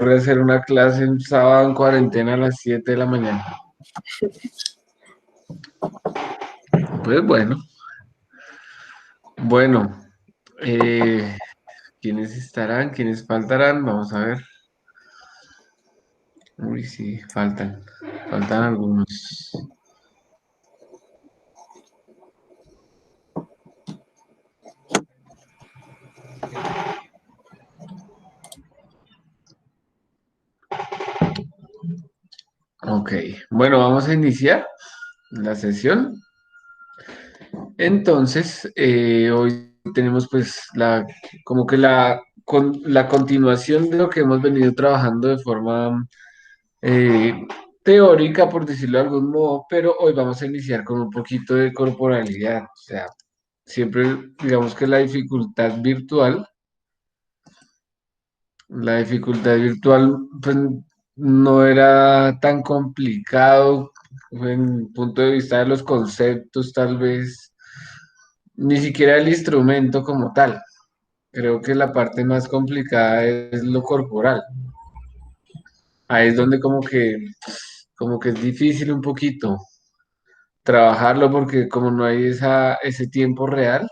ocurre hacer una clase un sábado en cuarentena a las 7 de la mañana? Pues bueno, eh, ¿quiénes estarán? ¿Quiénes faltarán? Vamos a ver. Uy, sí, faltan algunos. Ok, bueno, vamos a iniciar la sesión. Entonces, hoy tenemos pues como que la continuación de lo que hemos venido trabajando de forma eh, teórica, por decirlo de algún modo, pero hoy vamos a iniciar con un poquito de corporalidad. O sea, siempre digamos que la dificultad virtual pues no era tan complicado en punto de vista de los conceptos, tal vez, ni siquiera el instrumento como tal. Creo que la parte más complicada es lo corporal. Ahí es donde como que es difícil un poquito trabajarlo porque como no hay ese tiempo real,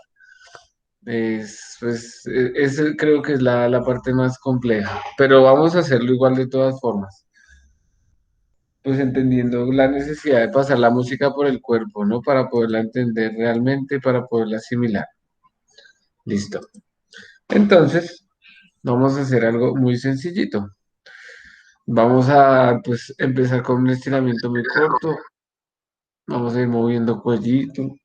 ese creo que es la parte más compleja. Pero vamos a hacerlo igual de todas formas. Pues entendiendo la necesidad de pasar la música por el cuerpo, ¿no? Para poderla entender realmente, para poderla asimilar. Listo. Entonces, vamos a hacer algo muy sencillito. Vamos a, pues, empezar con un estiramiento muy corto. Vamos a ir moviendo cuellito,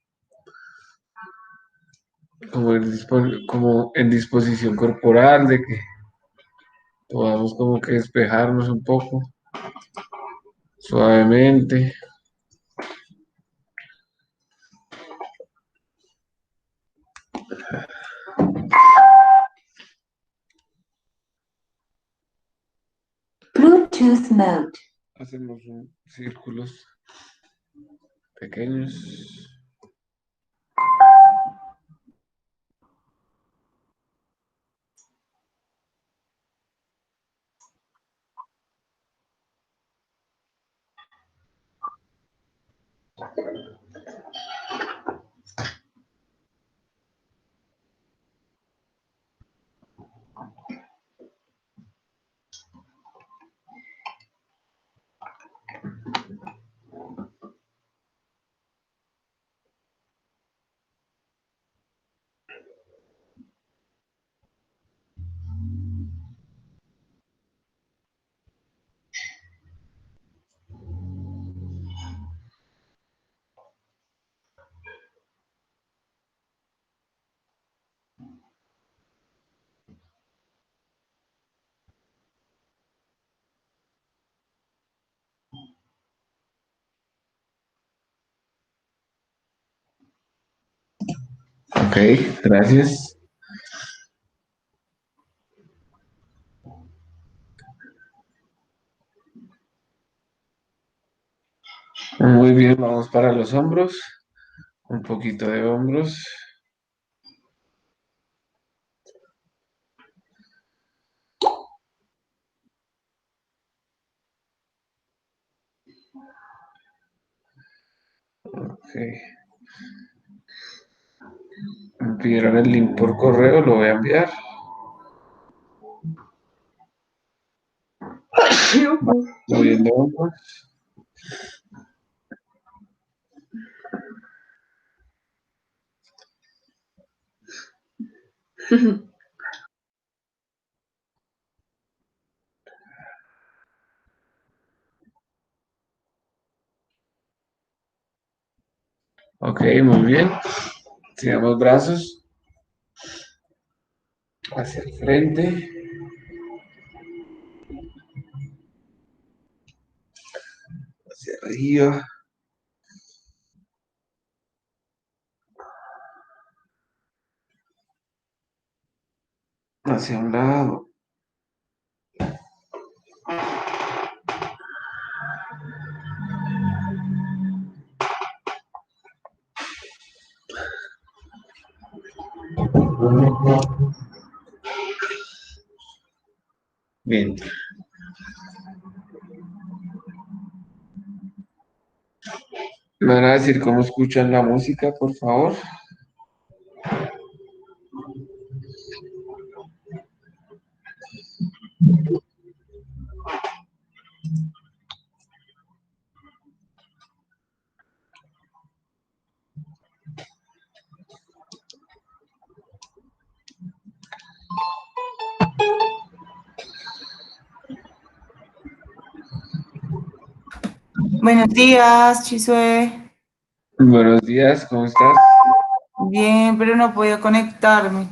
como en disposición corporal, de que podamos como que despejarnos un poco, suavemente. Bluetooth mode. Hacemos círculos pequeños. Ok, gracias. Muy bien, vamos para los hombros. Un poquito de hombros. Ok. Me pidieron el link por correo, lo voy a enviar. Moviendo hombros. Ok, muy bien. Tiramos brazos hacia el frente, hacia arriba, hacia un lado. Bien. ¿Me van a decir cómo escuchan la música, por favor? Buenos días, Chisue. Buenos días, ¿cómo estás? Bien, pero no puedo conectarme.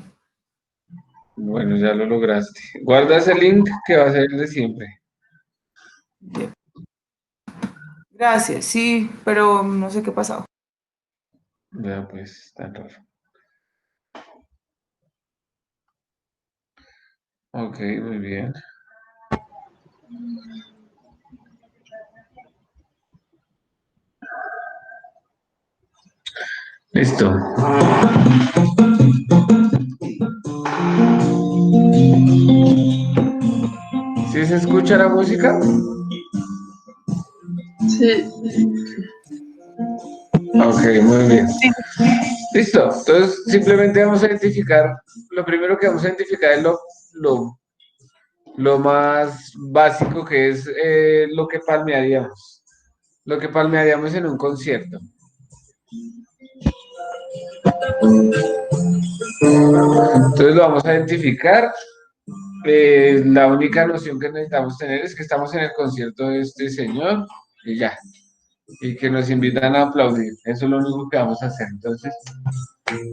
Bueno, ya lo lograste. Guarda ese link que va a ser el de siempre. Gracias, sí, pero no sé qué ha pasado. Ya, pues, tan raro. Ok, muy bien. Listo. ¿Sí se escucha la música? Sí, Ok, muy bien. Sí. Listo. Entonces, simplemente vamos a identificar, lo primero que vamos a identificar es lo, lo más básico que es lo que palmearíamos. Lo que palmearíamos en un concierto. Entonces lo vamos a identificar. La única noción que necesitamos tener es que estamos en el concierto de este señor y ya. Y que nos invitan a aplaudir. Eso es lo único que vamos a hacer. Entonces,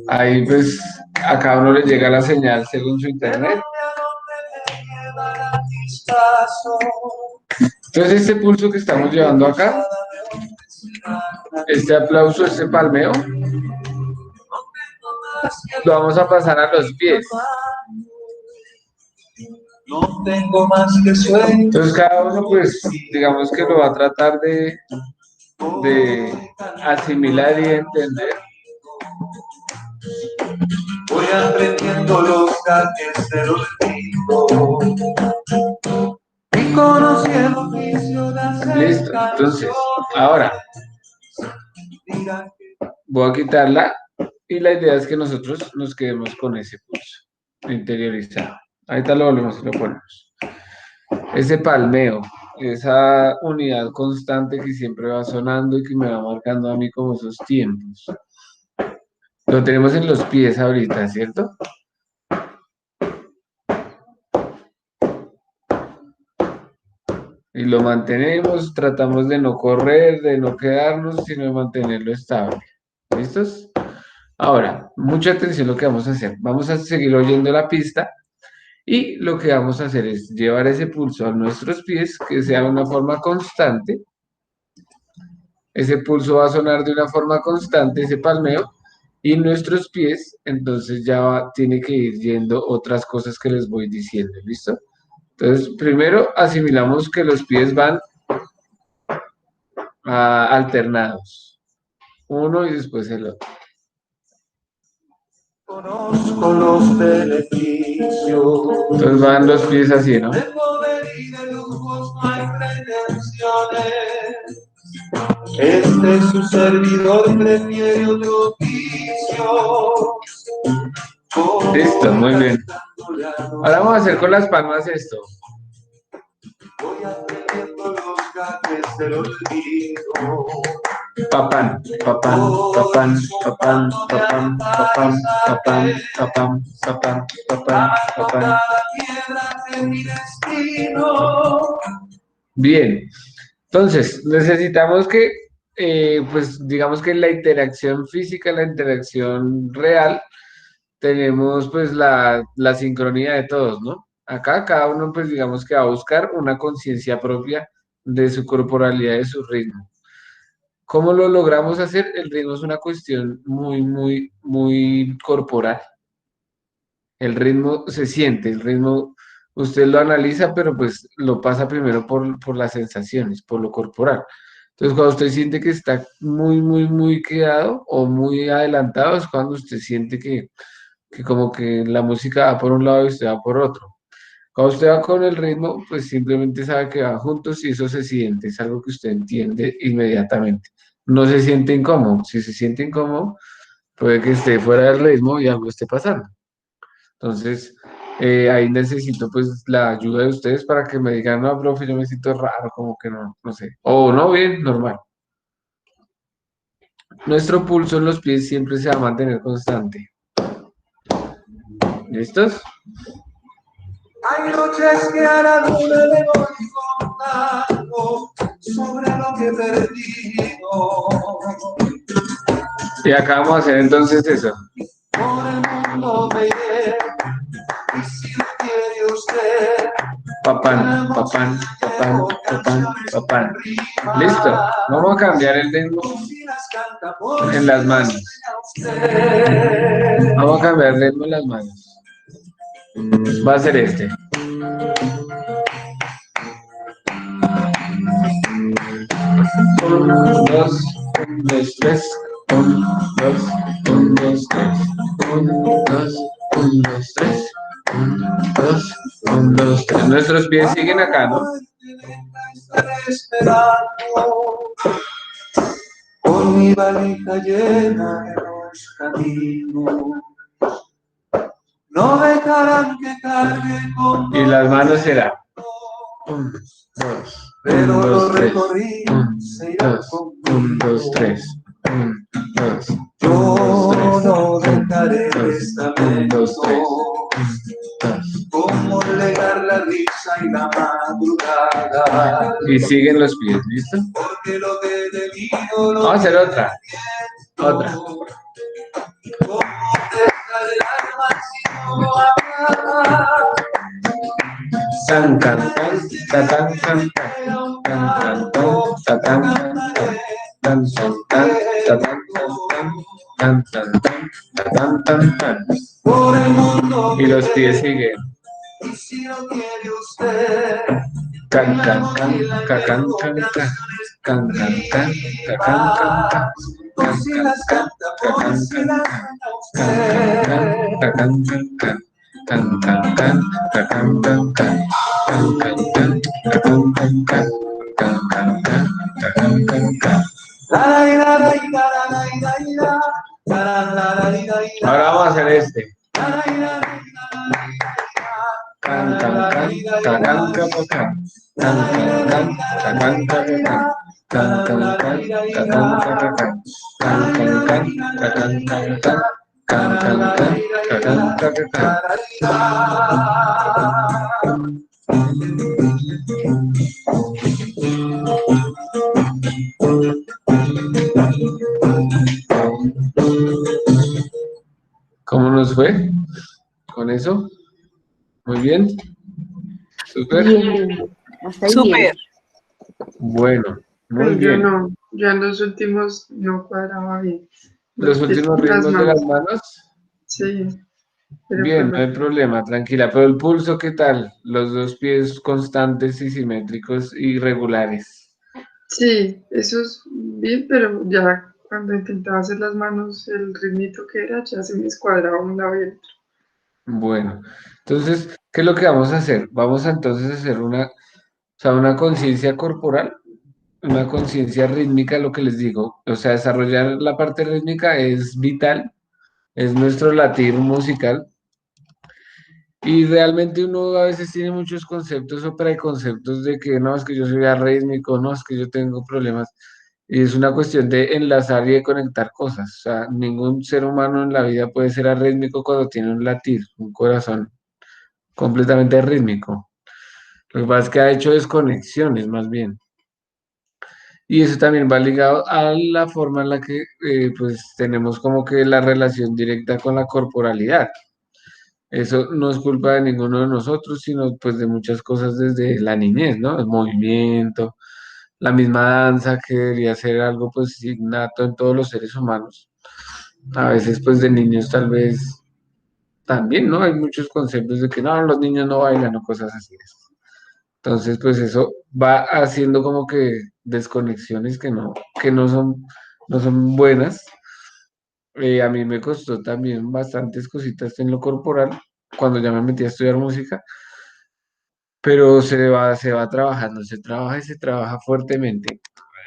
ahí pues a cada uno le llega la señal según su internet. Entonces, este pulso que estamos llevando acá, este aplauso, este palmeo, lo vamos a pasar a los pies. No tengo más que sueños. Entonces cada uno pues digamos que lo va a tratar de asimilar y entender. Voy aprendiendo los gajes del olvido y conociendo el vicio de hacer Listo, entonces ahora voy a quitarla y la idea es que nosotros nos quedemos con ese pulso interiorizado. Ahorita lo volvemos y lo ponemos. Ese palmeo, esa unidad constante que siempre va sonando y que me va marcando a mí como esos tiempos. Lo tenemos en los pies ahorita, ¿cierto? Y lo mantenemos, tratamos de no correr, de no quedarnos, sino de mantenerlo estable. ¿Listos? Ahora, mucha atención lo que vamos a hacer. Vamos a seguir oyendo la pista y lo que vamos a hacer es llevar ese pulso a nuestros pies, que sea de una forma constante. Ese pulso va a sonar de una forma constante, ese palmeo, y nuestros pies, entonces tiene que ir yendo otras cosas que les voy diciendo. ¿Listo? Entonces, primero asimilamos que los pies van alternados, uno y después el otro. Conozco los beneficios Entonces van los pies así, ¿no? de poder y de lujos, no hay pretensiones. Este su servidor prefiere otro oficio. Listo, muy bien. Ahora vamos a hacer con las palmas esto. Voy aprendiendo los gajes del olvido. Papán, papán, papán, papán, papán, papán, papán, papán, papán, papán, papán. Cada piedra de mi destino. Bien, entonces necesitamos que, pues digamos que la interacción física, la interacción real, tenemos pues la sincronía de todos, ¿no? Acá cada uno pues digamos que va a buscar una conciencia propia de su corporalidad, de su ritmo. ¿Cómo lo logramos hacer? El ritmo es una cuestión muy, muy, muy corporal. El ritmo se siente, el ritmo usted lo analiza, pero pues lo pasa primero por las sensaciones, por lo corporal. Entonces, cuando usted siente que está muy, muy, muy quedado o muy adelantado, es cuando usted siente que como que la música va por un lado y usted va por otro. Cuando usted va con el ritmo, pues simplemente sabe que va juntos y eso se siente, es algo que usted entiende inmediatamente. no se siente incómodo. Si se siente incómodo, puede que esté fuera del ritmo y algo esté pasando. Entonces, ahí necesito pues la ayuda de ustedes para que me digan, no, profe, yo me siento raro, como que no, no sé. O no, bien, normal. Nuestro pulso en los pies siempre se va a mantener constante. ¿Listos? Hay noches que a la luna le voy contando sobre lo que he perdido. Y acá vamos a hacer entonces eso. Por el mundo me iré, y si lo quiere usted, Papán, papán, papán, papán, papán. Listo. Vamos a cambiar el ritmo si las canta por en las manos. usted. Vamos a cambiar el ritmo en las manos. Va a ser este. Un, dos, un, dos, tres. Un, dos, un, dos, tres. Un, dos, un, dos, tres. Un, dos, un, dos, tres. Nuestros pies siguen acá, ¿no? Estaré esperando con mi valija llena de los caminos. No dejarán que cargue con Y las manos serán. Un, dos, pero un, los dos, tres. recorridos se irán Dos, un, dos, tres. Un, dos, Yo un, no dos, tres. dejaré Un, testamento dos, tres. Dos. como legar la risa y la madrugada, Y siguen los pies, ¿listo? porque lo que he debido lo Vamos a hacer otra. Otra. como dejar el alma si no lo apaga. Tan, tan, tan, ta, tan, tan, tan, tan, tan, ta, tan, tan, tan, tan, tan, tan, ta, tan, tan, tan. Por el mundo Y los pies siguen. y si lo quiere usted, Can, can, can, ca, can, can, ca. Can, can, can, ca, can, can, ca. por Can, si can, las can, canta, ca, por can, si can, las ca. canta Can, can, can, usted. ca, can, can, ca. Can, can, can, ca, can, can, ca. Can, can, can, ca, can, can, ca. Can, can, can, ca, can, can, ca. Ahora vamos a hacer este. Can, can, can, ca, can, ca, pa, ca. Can, can, can, ca, can, ca, pa, ca. Can, can, can, ca, can, ca, pa, ca. Can, can, can, ca, can, ca, pa, ca. Can, can, can, ca, can, ca, pa, ca. ¿Cómo nos fue con eso? Muy bien. Súper. Bien, hasta ahí Súper. bien. Bueno, muy Pues yo bien. no, yo en los últimos no cuadraba bien. Los Los pies últimos y las ritmos de las manos, manos. sí, pero pues Bien, no hay bueno. problema, tranquila. Pero el pulso, ¿qué tal? Los dos pies constantes y simétricos y regulares. Sí, eso es bien, pero ya cuando intentaba hacer las manos, el ritmito que era, ya se me escuadraba un lado y el otro. Bueno, entonces, ¿qué es lo que vamos a hacer? Vamos a entonces hacer o sea, una conciencia corporal, una conciencia rítmica, lo que les digo. O sea, desarrollar la parte rítmica es vital, es nuestro latir musical. Y realmente uno a veces tiene muchos conceptos o preconceptos de que no, es que yo soy arrítmico, no, es que yo tengo problemas. Y es una cuestión de enlazar y de conectar cosas. O sea, ningún ser humano en la vida puede ser arrítmico cuando tiene un latir, un corazón completamente rítmico. Lo que pasa es que ha hecho desconexiones más bien. Y eso también va ligado a la forma en la que pues tenemos como que la relación directa con la corporalidad. Eso no es culpa de ninguno de nosotros, sino pues de muchas cosas desde la niñez, ¿no? El movimiento, la misma danza que debería ser algo pues innato en todos los seres humanos. A veces pues de niños tal vez también, ¿no? Hay muchos conceptos de que no, los niños no bailan o cosas así. Entonces pues eso va haciendo como que desconexiones no son buenas. A mí me costó también bastantes cositas en lo corporal cuando ya me metí a estudiar música, pero se va trabajando, se trabaja y se trabaja fuertemente.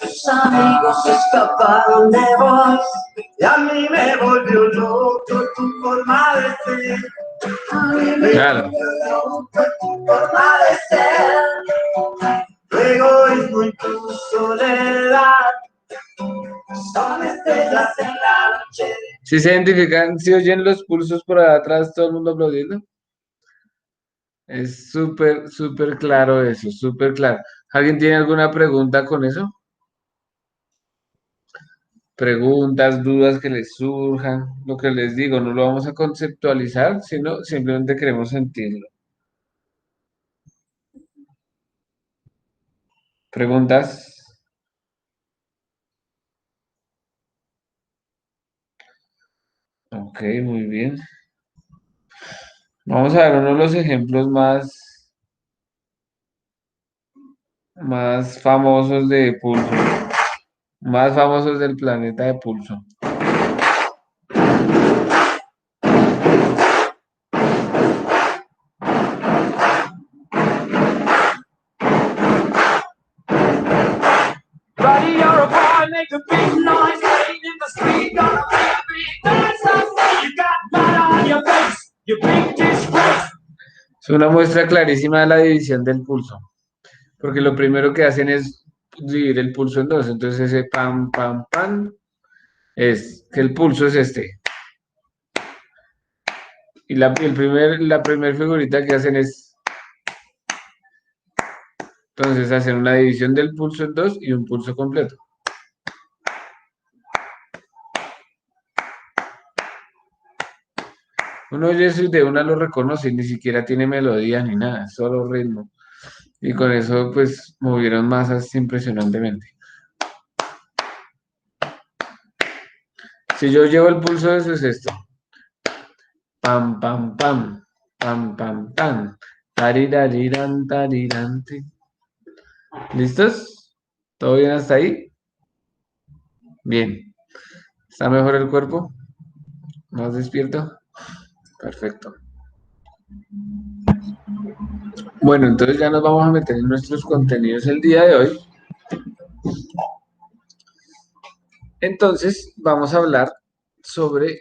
Tus amigos escaparon de vos y a mí me volvió loco tu forma de ser. A mí me Claro. volvió loco tu forma de ser. Tu egoísmo y tu soledad son estrellas en la noche. Si se identifican, si oyen los pulsos por allá atrás, todo el mundo aplaudiendo. Es súper, súper claro eso, súper claro. ¿Alguien tiene alguna pregunta con eso? Preguntas, dudas que les surjan, lo que les digo, no lo vamos a conceptualizar, sino simplemente queremos sentirlo. ¿Preguntas? Ok, muy bien. Vamos a ver uno de los ejemplos más famosos de pulso, más famosos del planeta de pulso. Buddy, you're a boy, make a big noise, playing in the street, gonna be a big dance someday. You got blood on your face, you big disgrace. Es una muestra clarísima de la división del pulso, porque lo primero que hacen es dividir el pulso en dos. Entonces ese pam, pam, pam es que el pulso es este. Y la primer figurita que hacen es, entonces hacen una división del pulso en dos y un pulso completo. Uno oye eso y de una lo reconoce, ni siquiera tiene melodía ni nada, solo ritmo. Y con eso pues movieron masas impresionantemente. Si yo llevo el pulso, eso es esto. Pam, pam, pam, pam, pam, pam. Tarirariran, tarirante. ¿Listos? ¿Todo bien hasta ahí? Bien. ¿Está mejor el cuerpo? ¿Más despierto? Perfecto. Bueno, entonces ya nos vamos a meter en nuestros contenidos el día de hoy. Entonces, vamos a hablar sobre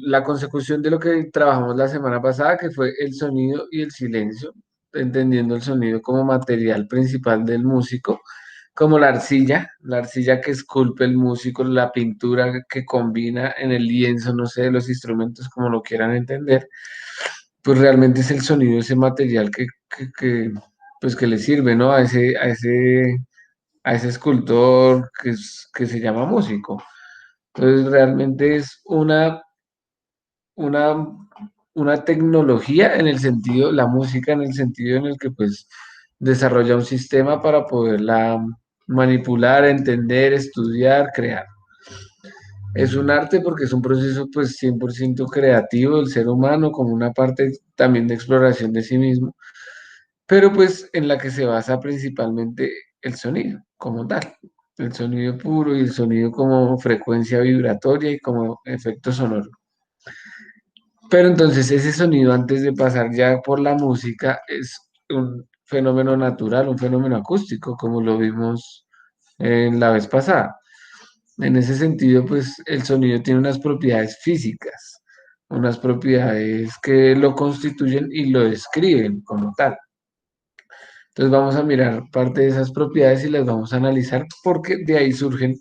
la consecución de lo que trabajamos la semana pasada, que fue el sonido y el silencio, entendiendo el sonido como material principal del músico, como la arcilla que esculpe el músico, la pintura que combina en el lienzo, no sé, los instrumentos, como lo quieran entender, pues realmente es el sonido, ese material pues que le sirve, ¿no? A ese escultor que se llama músico. Entonces, realmente es una, una tecnología en el sentido, la música en el sentido en el que pues desarrolla un sistema para poderla manipular, entender, estudiar, crear. Es un arte porque es un proceso pues 100% creativo del ser humano, como una parte también de exploración de sí mismo, pero pues en la que se basa principalmente el sonido como tal, el sonido puro y el sonido como frecuencia vibratoria y como efecto sonoro. Pero entonces ese sonido antes de pasar ya por la música es un fenómeno natural, un fenómeno acústico, como lo vimos en la vez pasada. En ese sentido, pues el sonido tiene unas propiedades físicas, unas propiedades que lo constituyen y lo describen como tal. Entonces vamos a mirar parte de esas propiedades y las vamos a analizar porque de ahí surgen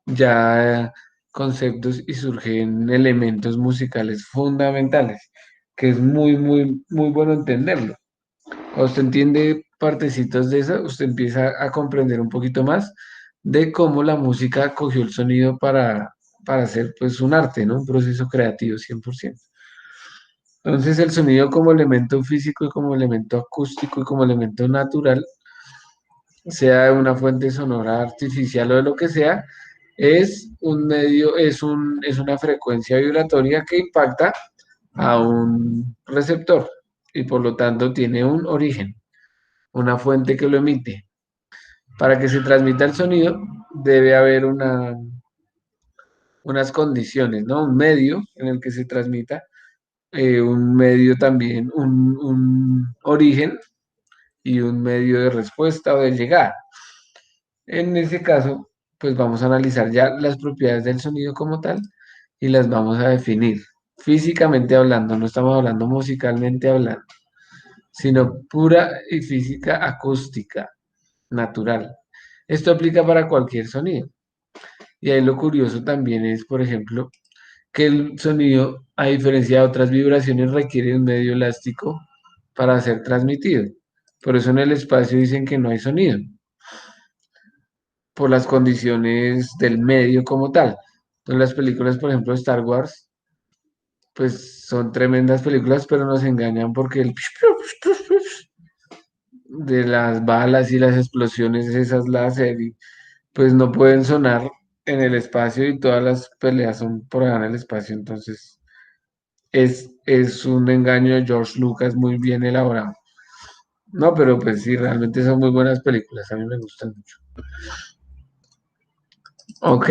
ya conceptos y surgen elementos musicales fundamentales, que es muy, muy, muy bueno entenderlo. Cuando usted entiende partecitos de eso, usted empieza a comprender un poquito más de cómo la música cogió el sonido para hacer pues un arte, ¿no? Un proceso creativo 100%. Entonces el sonido como elemento físico y como elemento acústico y como elemento natural, sea de una fuente sonora artificial o de lo que sea, es un medio, es una frecuencia vibratoria que impacta a un receptor y por lo tanto tiene un origen, una fuente que lo emite. Para que se transmita el sonido debe haber unas condiciones, ¿no? Un medio en el que se transmita, un medio también, un origen y un medio de respuesta o de llegada. En ese caso, pues vamos a analizar ya las propiedades del sonido como tal y las vamos a definir físicamente hablando, no estamos hablando musicalmente hablando, sino pura y física acústica, natural. Esto aplica para cualquier sonido. Y ahí lo curioso también es, por ejemplo, que el sonido, a diferencia de otras vibraciones, requiere un medio elástico para ser transmitido. Por eso en el espacio dicen que no hay sonido, por las condiciones del medio como tal. Entonces las películas, por ejemplo, de Star Wars, pues son tremendas películas, pero nos engañan porque el de las balas y las explosiones, esas láser, y pues no pueden sonar en el espacio y todas las peleas son por allá en el espacio. Entonces es un engaño de George Lucas muy bien elaborado. No, pero pues sí, realmente son muy buenas películas, a mí me gustan mucho. Ok,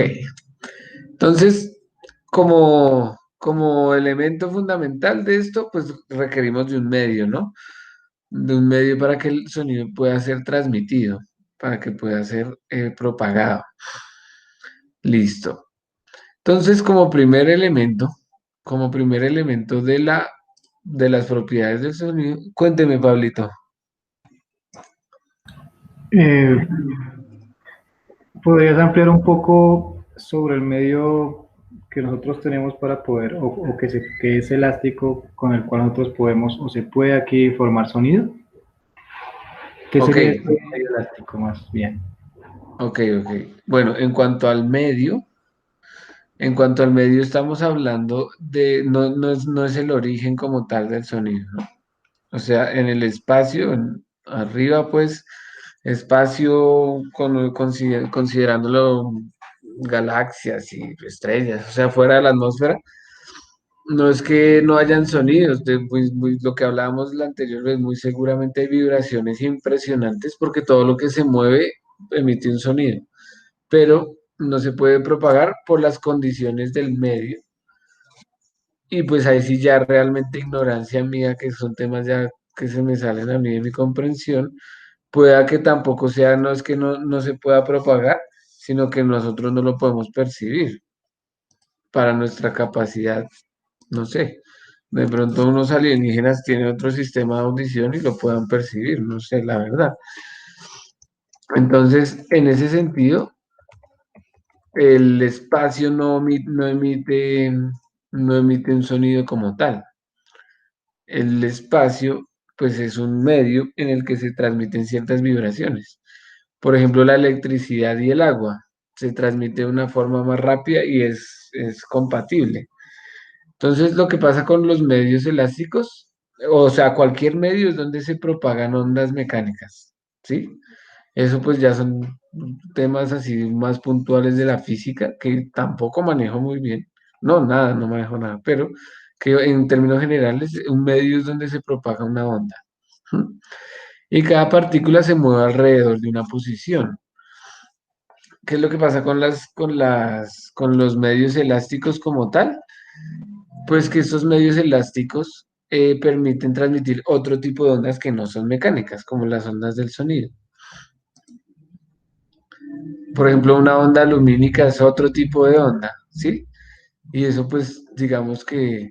entonces, como elemento fundamental de esto, pues requerimos de un medio, ¿no? De un medio para que el sonido pueda ser transmitido, para que pueda ser propagado. Listo. Entonces, como primer elemento de las propiedades del sonido, cuénteme, Pablito. Eh, ¿Podrías ampliar un poco sobre el medio que nosotros tenemos para poder, o que es elástico con el cual nosotros podemos, o se puede aquí formar sonido? ¿Qué Ok, sería este medio elástico más bien? ok. Bueno, en cuanto al medio estamos hablando de, no es el origen como tal del sonido, ¿no? O sea, en el espacio, arriba, pues, espacio considerándolo galaxias y estrellas, o sea, fuera de la atmósfera, no es que no hayan sonidos, lo que hablábamos la anterior vez, muy seguramente hay vibraciones impresionantes porque todo lo que se mueve emite un sonido, pero no se puede propagar por las condiciones del medio. Y pues ahí sí ya realmente ignorancia mía, que son temas ya que se me salen a mí de mi comprensión, pueda que tampoco sea, no es que no se pueda propagar, sino que nosotros no lo podemos percibir para nuestra capacidad, no sé. De pronto unos alienígenas tienen otro sistema de audición y lo puedan percibir, no sé, la verdad. Entonces, en ese sentido, el espacio no emite un sonido como tal. El espacio, pues es un medio en el que se transmiten ciertas vibraciones. Por ejemplo, la electricidad y el agua se transmite de una forma más rápida y es compatible. Entonces, lo que pasa con los medios elásticos, o sea, cualquier medio es donde se propagan ondas mecánicas, ¿sí? Eso pues ya son temas así más puntuales de la física que tampoco manejo muy bien. No, nada, no manejo nada, pero que en términos generales un medio es donde se propaga una onda. ¿Mm? Y cada partícula se mueve alrededor de una posición. ¿Qué es lo que pasa con los medios elásticos como tal? Pues que estos medios elásticos permiten transmitir otro tipo de ondas que no son mecánicas, como las ondas del sonido. Por ejemplo, una onda lumínica es otro tipo de onda, ¿sí? Y eso pues digamos que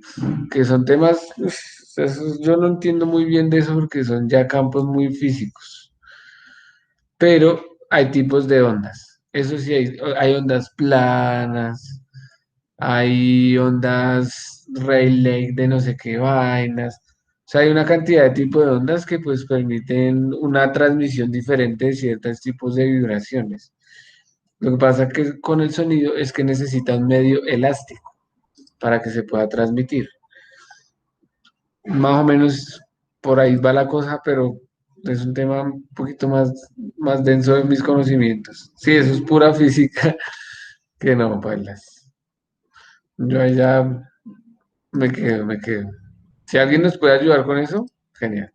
son temas, yo no entiendo muy bien de eso porque son ya campos muy físicos, pero hay tipos de ondas. Eso sí, hay ondas planas, hay ondas Rayleigh de no sé qué vainas. O sea, hay una cantidad de tipos de ondas que pues permiten una transmisión diferente de ciertos tipos de vibraciones. Lo que pasa que con el sonido es que necesita un medio elástico para que se pueda transmitir. Más o menos por ahí va la cosa, pero es un tema un poquito más denso de mis conocimientos. Sí, eso es pura física, que no, bailas. Yo ahí ya me quedo. Si alguien nos puede ayudar con eso, genial.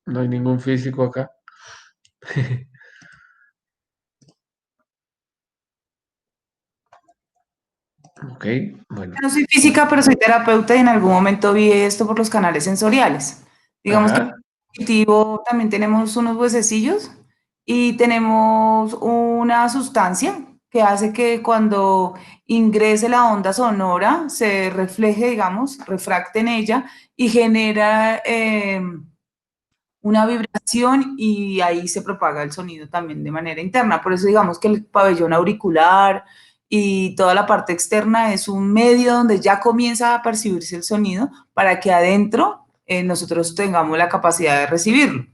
No hay ningún físico acá. Ok, bueno. No soy física, pero soy terapeuta y en algún momento vi esto por los canales sensoriales. Digamos que Ajá. auditivo también tenemos unos huesecillos y tenemos una sustancia que hace que cuando ingrese la onda sonora se refleje, digamos, refracte en ella y genera una vibración y ahí se propaga el sonido también de manera interna. Por eso digamos que el pabellón auricular y toda la parte externa es un medio donde ya comienza a percibirse el sonido para que adentro nosotros tengamos la capacidad de recibirlo.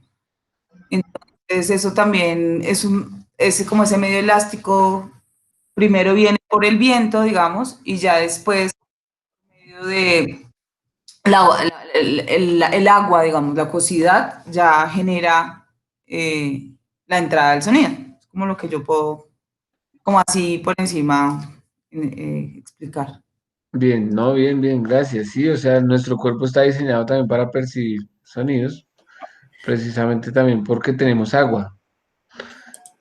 Entonces eso también es como ese medio elástico, primero viene por el viento, digamos, y ya después medio de el agua, digamos, la acuosidad ya genera la entrada del sonido. Es como lo que yo puedo, como así por encima, explicar. Bien, no, bien, bien, gracias. Sí, o sea, nuestro cuerpo está diseñado también para percibir sonidos, precisamente también porque tenemos agua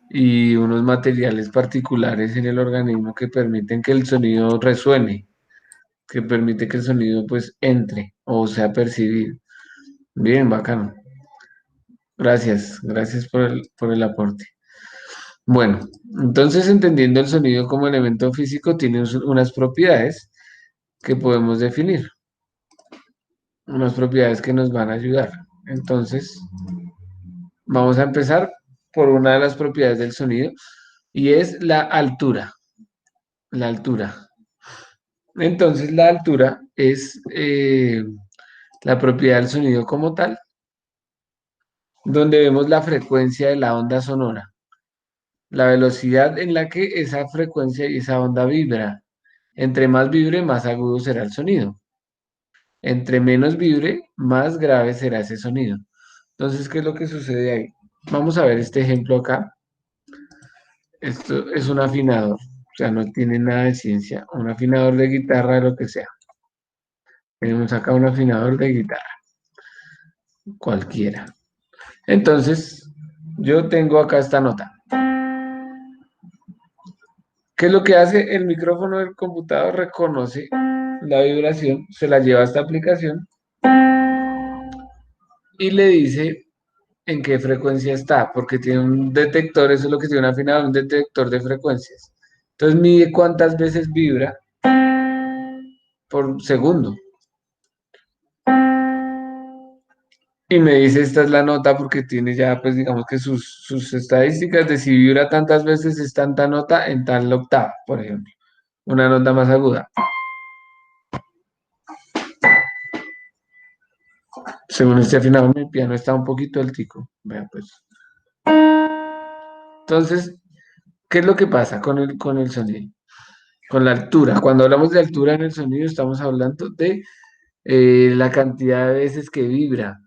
y unos materiales particulares en el organismo que permiten que el sonido resuene, que permite que el sonido pues entre o sea percibido. Bien, bacano. Gracias, gracias por el aporte. Bueno, entonces entendiendo el sonido como elemento físico, tiene unas propiedades que podemos definir, unas propiedades que nos van a ayudar. Entonces, vamos a empezar por una de las propiedades del sonido y es la altura. La altura. Entonces, la altura es la propiedad del sonido como tal, donde vemos la frecuencia de la onda sonora, la velocidad en la que esa frecuencia y esa onda vibra. Entre más vibre, más agudo será el sonido. Entre menos vibre, más grave será ese sonido. Entonces, ¿qué es lo que sucede ahí? Vamos a ver este ejemplo acá. Esto es un afinador, o sea, no tiene nada de ciencia. Un afinador de guitarra, lo que sea. Tenemos acá un afinador de guitarra, cualquiera. Entonces, yo tengo acá esta nota. ¿Qué es lo que hace? El micrófono del computador reconoce la vibración, se la lleva a esta aplicación y le dice en qué frecuencia está, porque tiene un detector, eso es lo que tiene un afinador, un detector de frecuencias. Entonces mide cuántas veces vibra por segundo. Y me dice, esta es la nota porque tiene ya, pues digamos que sus estadísticas de si vibra tantas veces es tanta nota en tal octava, por ejemplo. Una nota más aguda. Según este afinador, mi piano está un poquito altico. Vea pues. Entonces, ¿qué es lo que pasa con el sonido? Con la altura. Cuando hablamos de altura en el sonido, estamos hablando de la cantidad de veces que vibra.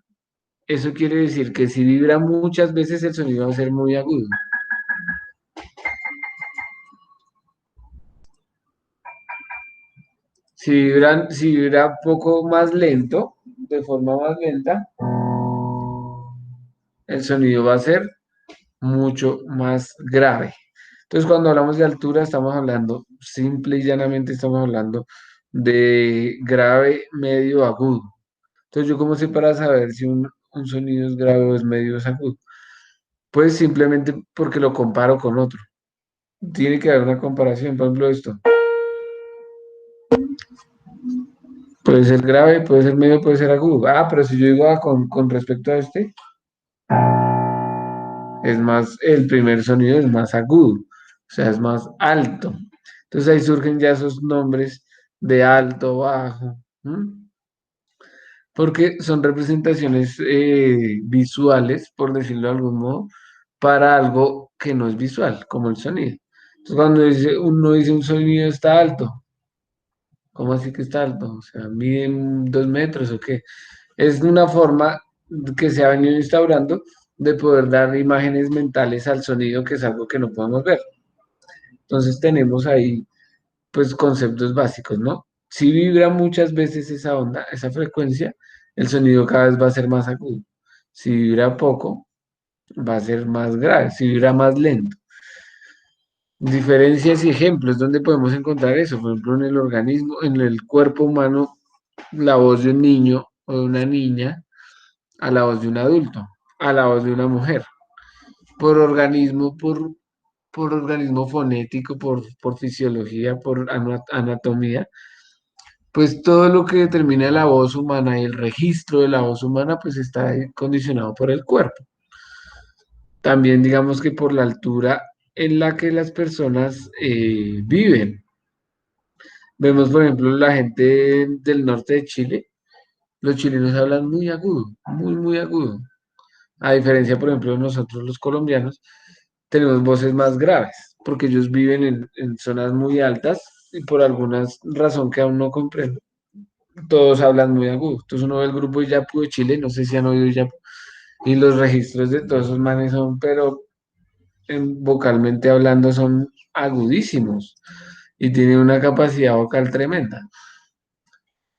Eso quiere decir que si vibra muchas veces, el sonido va a ser muy agudo. Si vibra un poco más lento, de forma más lenta, el sonido va a ser mucho más grave. Entonces, cuando hablamos de altura, estamos hablando, simple y llanamente estamos hablando de grave, medio, agudo. Entonces, ¿yo cómo sé para saber si un sonido es grave o es medio o es agudo? Pues simplemente porque lo comparo con otro. Tiene que haber una comparación. Por ejemplo, esto. Puede ser grave, puede ser medio, puede ser agudo. Ah, pero si yo digo con respecto a este, es más, el primer sonido es más agudo, o sea, es más alto. Entonces ahí surgen ya esos nombres de alto, bajo, ¿m? Porque son representaciones visuales, por decirlo de algún modo, para algo que no es visual, como el sonido. Entonces cuando uno dice un sonido está alto, ¿cómo así que está alto? O sea, miden 2 metros o qué. Es una forma que se ha venido instaurando de poder dar imágenes mentales al sonido, que es algo que no podemos ver. Entonces tenemos ahí, pues, conceptos básicos, ¿no? Si vibra muchas veces esa onda, esa frecuencia, el sonido cada vez va a ser más agudo. Si vibra poco, va a ser más grave. Si vibra más lento. Diferencias y ejemplos, ¿dónde podemos encontrar eso? Por ejemplo, en el organismo, en el cuerpo humano, la voz de un niño o de una niña a la voz de un adulto, a la voz de una mujer, por organismo, por organismo fonético, por fisiología, por anatomía, pues todo lo que determina la voz humana y el registro de la voz humana, pues está ahí condicionado por el cuerpo. También digamos que por la altura en la que las personas viven. Vemos, por ejemplo, la gente del norte de Chile, los chilenos hablan muy agudo, muy, muy agudo. A diferencia, por ejemplo, de nosotros los colombianos, tenemos voces más graves, porque ellos viven en zonas muy altas y por alguna razón que aún no comprendo, todos hablan muy agudo. Entonces uno ve el grupo Yapu de Chile, no sé si han oído Yapu, y los registros de todos esos manes son, pero vocalmente hablando son agudísimos y tienen una capacidad vocal tremenda.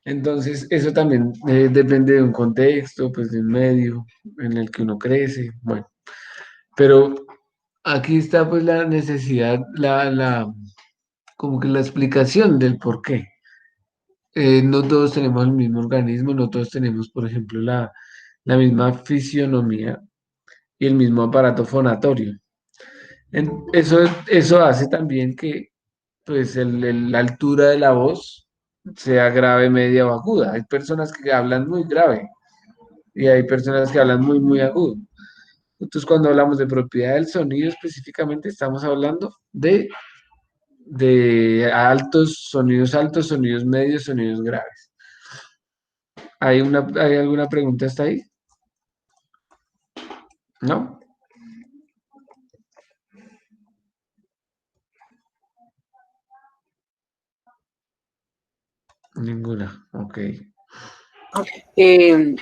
Entonces, eso también depende de un contexto, pues de un medio en el que uno crece, bueno, pero aquí está pues la necesidad, como que la explicación del por qué. No todos tenemos el mismo organismo, no todos tenemos, por ejemplo, la misma fisionomía y el mismo aparato fonatorio. Eso hace también que pues la altura de la voz sea grave, media o aguda. Hay personas que hablan muy grave y hay personas que hablan muy, muy agudo. Entonces, cuando hablamos de propiedad del sonido específicamente, estamos hablando de altos, sonidos medios, sonidos graves. ¿Hay alguna pregunta hasta ahí? ¿No? Ninguna. Ok. Eh,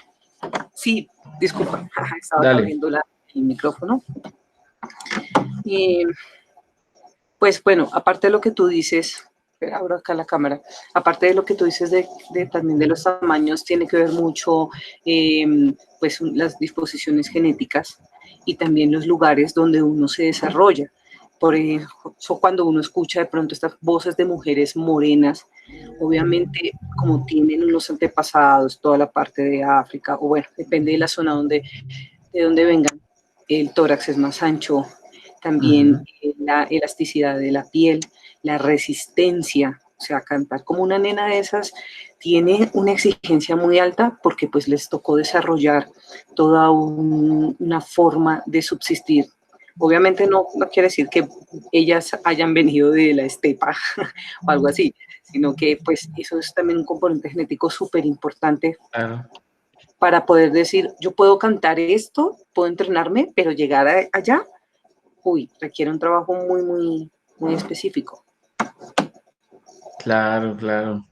sí, disculpa, estaba Dale. abriendo el micrófono. Pues bueno, aparte de lo que tú dices, abro acá la cámara, aparte de lo que tú dices también de los tamaños, tiene que ver mucho pues las disposiciones genéticas y también los lugares donde uno se desarrolla. Por eso cuando uno escucha de pronto estas voces de mujeres morenas, obviamente como tienen unos antepasados, toda la parte de África, o bueno, depende de la zona de donde vengan, el tórax es más ancho, también la elasticidad de la piel, la resistencia, o sea, cantar como una nena de esas tiene una exigencia muy alta porque pues les tocó desarrollar toda una forma de subsistir. Obviamente no quiere decir que ellas hayan venido de la estepa o algo así, sino que pues eso es también un componente genético súper importante para poder decir, yo puedo cantar esto, puedo entrenarme, pero llegar allá, requiere un trabajo muy, muy, muy específico. Claro, claro.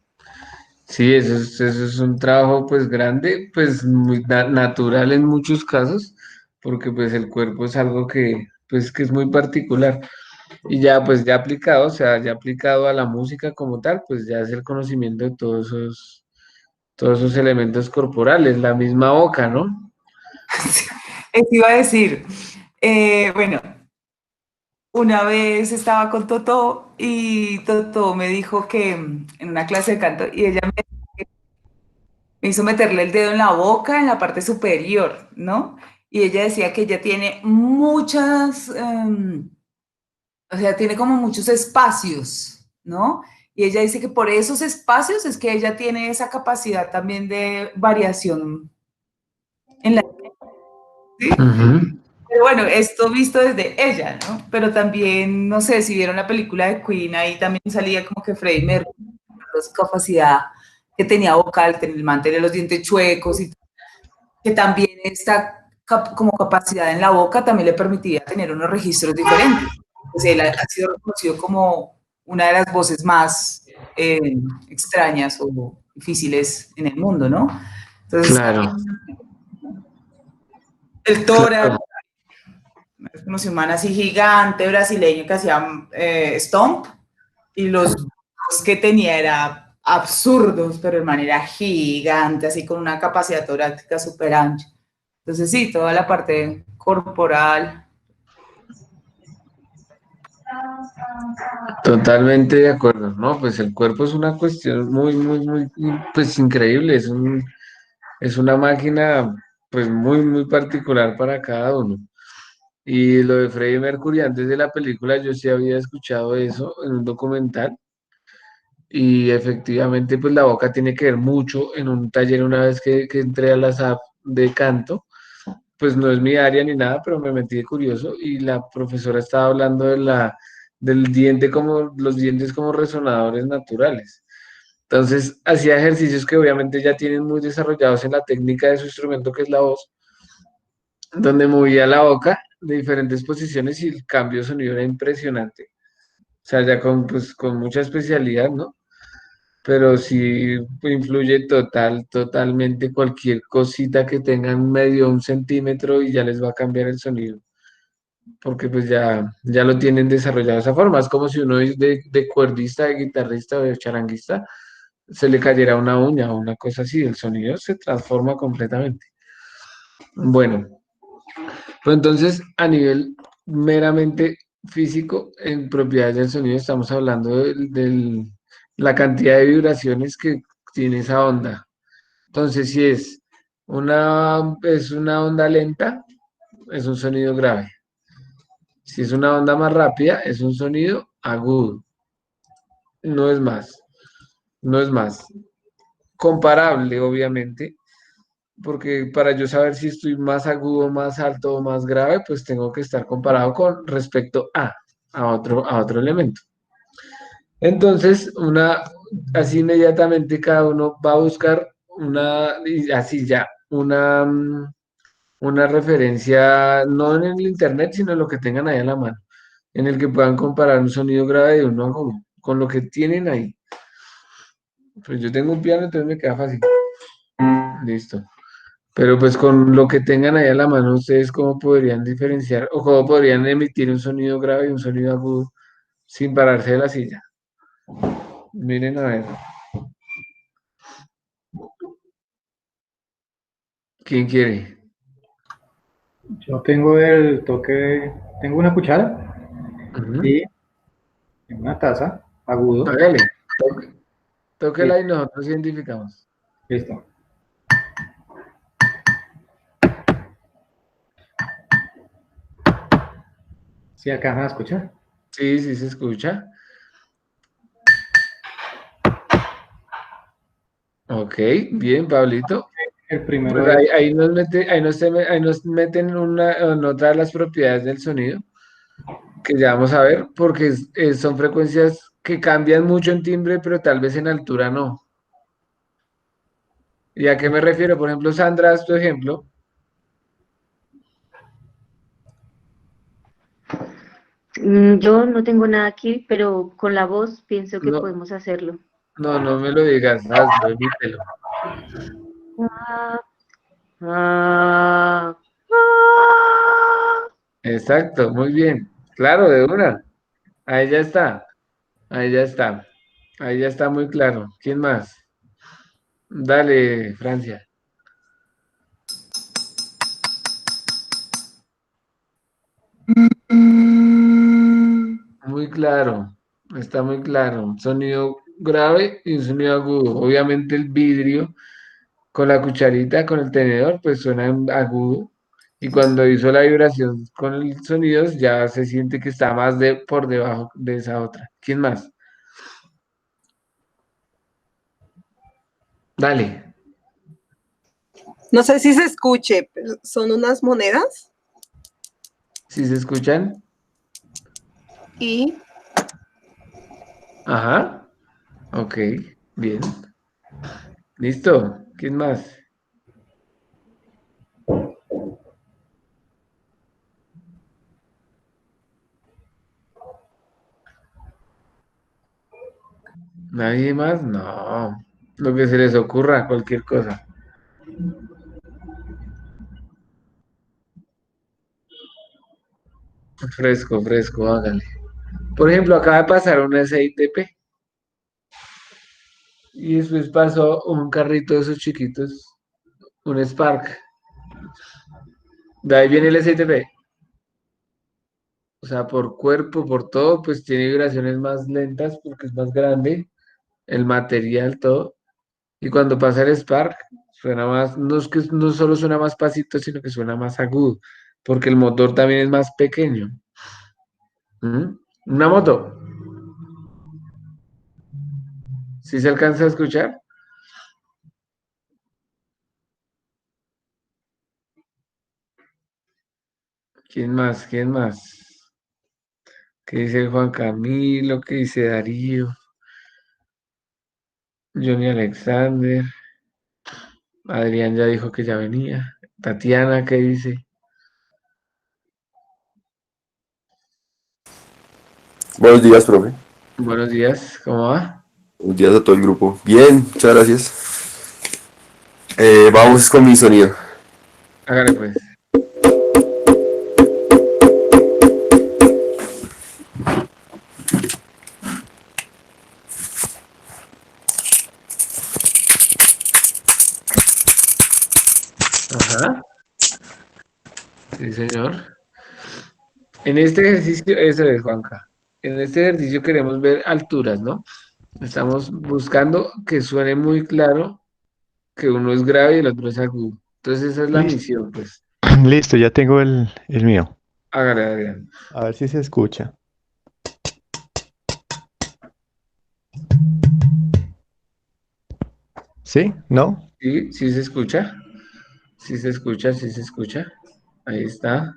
Sí, eso es un trabajo pues grande, pues muy natural en muchos casos, porque pues el cuerpo es algo que es muy particular. Y ya pues ya aplicado, o sea, ya aplicado a la música como tal, pues ya es el conocimiento de todos esos elementos corporales, la misma boca, ¿no? Eso iba a decir. Bueno, una vez estaba con Totó y Totó me dijo que en una clase de canto, y ella me hizo meterle el dedo en la boca, en la parte superior, ¿no? Y ella decía que ella tiene muchas, o sea, tiene como muchos espacios, ¿no? Y ella dice que por esos espacios es que ella tiene esa capacidad también de variación en la... ¿sí? Pero bueno, esto visto desde ella, ¿no? Pero también, no sé, si vieron la película de Queen, ahí también salía como que Freddie Mercury, la capacidad que tenía vocal, mantener los dientes chuecos, y que también esta como capacidad en la boca también le permitía tener unos registros diferentes. Pues él ha sido reconocido como una de las voces más extrañas o difíciles en el mundo, ¿no? Entonces, Claro, el tórax, claro. conocí un man así gigante brasileño que hacía stomp, y los que tenía era absurdos, pero el man era gigante, así con una capacidad torácica súper ancha. Entonces sí, toda la parte corporal. Totalmente de acuerdo, ¿no? Pues el cuerpo es una cuestión muy, muy, muy, pues increíble, es una máquina pues muy, muy particular para cada uno. Y lo de Freddie Mercury antes de la película, yo sí había escuchado eso en un documental. Y efectivamente, pues la boca tiene que ver mucho en un taller una vez que entré a la SAP de canto. Pues no es mi área ni nada, pero me metí de curioso y la profesora estaba hablando del diente como los dientes como resonadores naturales. Entonces hacía ejercicios que obviamente ya tienen muy desarrollados en la técnica de su instrumento, que es la voz, donde movía la boca de diferentes posiciones y el cambio de sonido era impresionante. O sea, ya pues, con mucha especialidad, ¿no? Pero sí influye totalmente cualquier cosita que tengan medio un centímetro y ya les va a cambiar el sonido, porque pues ya lo tienen desarrollado de esa forma. Es como si uno es de cuerdista, de guitarrista o de charanguista, se le cayera una uña o una cosa así, el sonido se transforma completamente. Bueno, pues entonces a nivel meramente físico, en propiedades del sonido, estamos hablando la cantidad de vibraciones que tiene esa onda. Entonces, si es una onda lenta, es un sonido grave. Si es una onda más rápida, es un sonido agudo. No es más, no es más. Comparable, obviamente, porque para yo saber si estoy más agudo, más alto o más grave, pues tengo que estar comparado con respecto a otro elemento. Entonces, así inmediatamente cada uno va a buscar y así ya, una referencia, no en el internet, sino en lo que tengan ahí a la mano, en el que puedan comparar un sonido grave de uno a uno, con lo que tienen ahí. Pues yo tengo un piano, entonces me queda fácil. Listo. Pero pues con lo que tengan ahí a la mano, ustedes cómo podrían diferenciar o cómo podrían emitir un sonido grave y un sonido agudo sin pararse de la silla. Miren a ver, ¿quién quiere? Yo tengo el toque, tengo una cuchara Ujú. y una taza, agudo. Hágale, tóquela Listo. y nosotros identificamos. Listo. ¿Sí alcanzan a escuchar? Sí, sí se escucha. Ok, bien, Pablito. El Pues primero es, ahí nos meten en otra de las propiedades del sonido, que ya vamos a ver, porque son frecuencias que cambian mucho en timbre, pero tal vez en altura no. ¿Y a qué me refiero? Por ejemplo, Sandra, es tu ejemplo. Yo no tengo nada aquí, pero con la voz pienso que No, podemos hacerlo. no me lo digas, hazlo, emítelo. Ah, ah, ah. Exacto, muy bien. Claro, de una. Ahí ya está, ahí ya está. Ahí ya está muy claro. ¿Quién más? Dale, Francia. Muy claro, está muy claro. Un sonido grave y un sonido agudo. Obviamente el vidrio con la cucharita, con el tenedor, pues suena agudo. Y cuando hizo la vibración con el sonido, ya se siente que está más por debajo de esa otra. ¿Quién más? Dale. No sé si se escuche, pero son unas monedas ¿Sí se escuchan? y Ajá. Ok, bien. Listo. ¿Quién más? ¿Nadie más? No. Lo que se les ocurra, cualquier cosa. Fresco, fresco, hágale. Por ejemplo, acaba de pasar un SITP y después pasó un carrito de esos chiquitos, un Spark. De ahí viene el SITP. O sea, por cuerpo, por todo, pues tiene vibraciones más lentas porque es más grande, el material, todo. Y cuando pasa el Spark, Suena más, no es que no solo suena más pasito, sino que suena más agudo, porque el motor también es más pequeño. ¿Mm? Una moto, ¿sí se alcanza a escuchar? ¿Quién más? ¿Quién más? ¿Qué dice Juan Camilo? ¿Qué dice Darío? Johnny Alexander. Adrián ya dijo que ya venía. Tatiana, ¿qué dice? Buenos días, profe. Buenos días, ¿cómo va? Buenos días a todo el grupo. Bien, muchas gracias. Vamos con mi sonido. Hágale pues. Ajá. Sí, señor. En este ejercicio, eso es, Juanca. En este ejercicio queremos ver alturas, ¿no? Estamos buscando que suene muy claro que uno es grave y el otro es agudo. Entonces esa es la Listo, misión, pues. listo, ya tengo el mío. Hágale, Adrián. A ver si se escucha. ¿Sí? ¿No? Sí, sí se escucha. Sí se escucha, sí se escucha. Ahí está.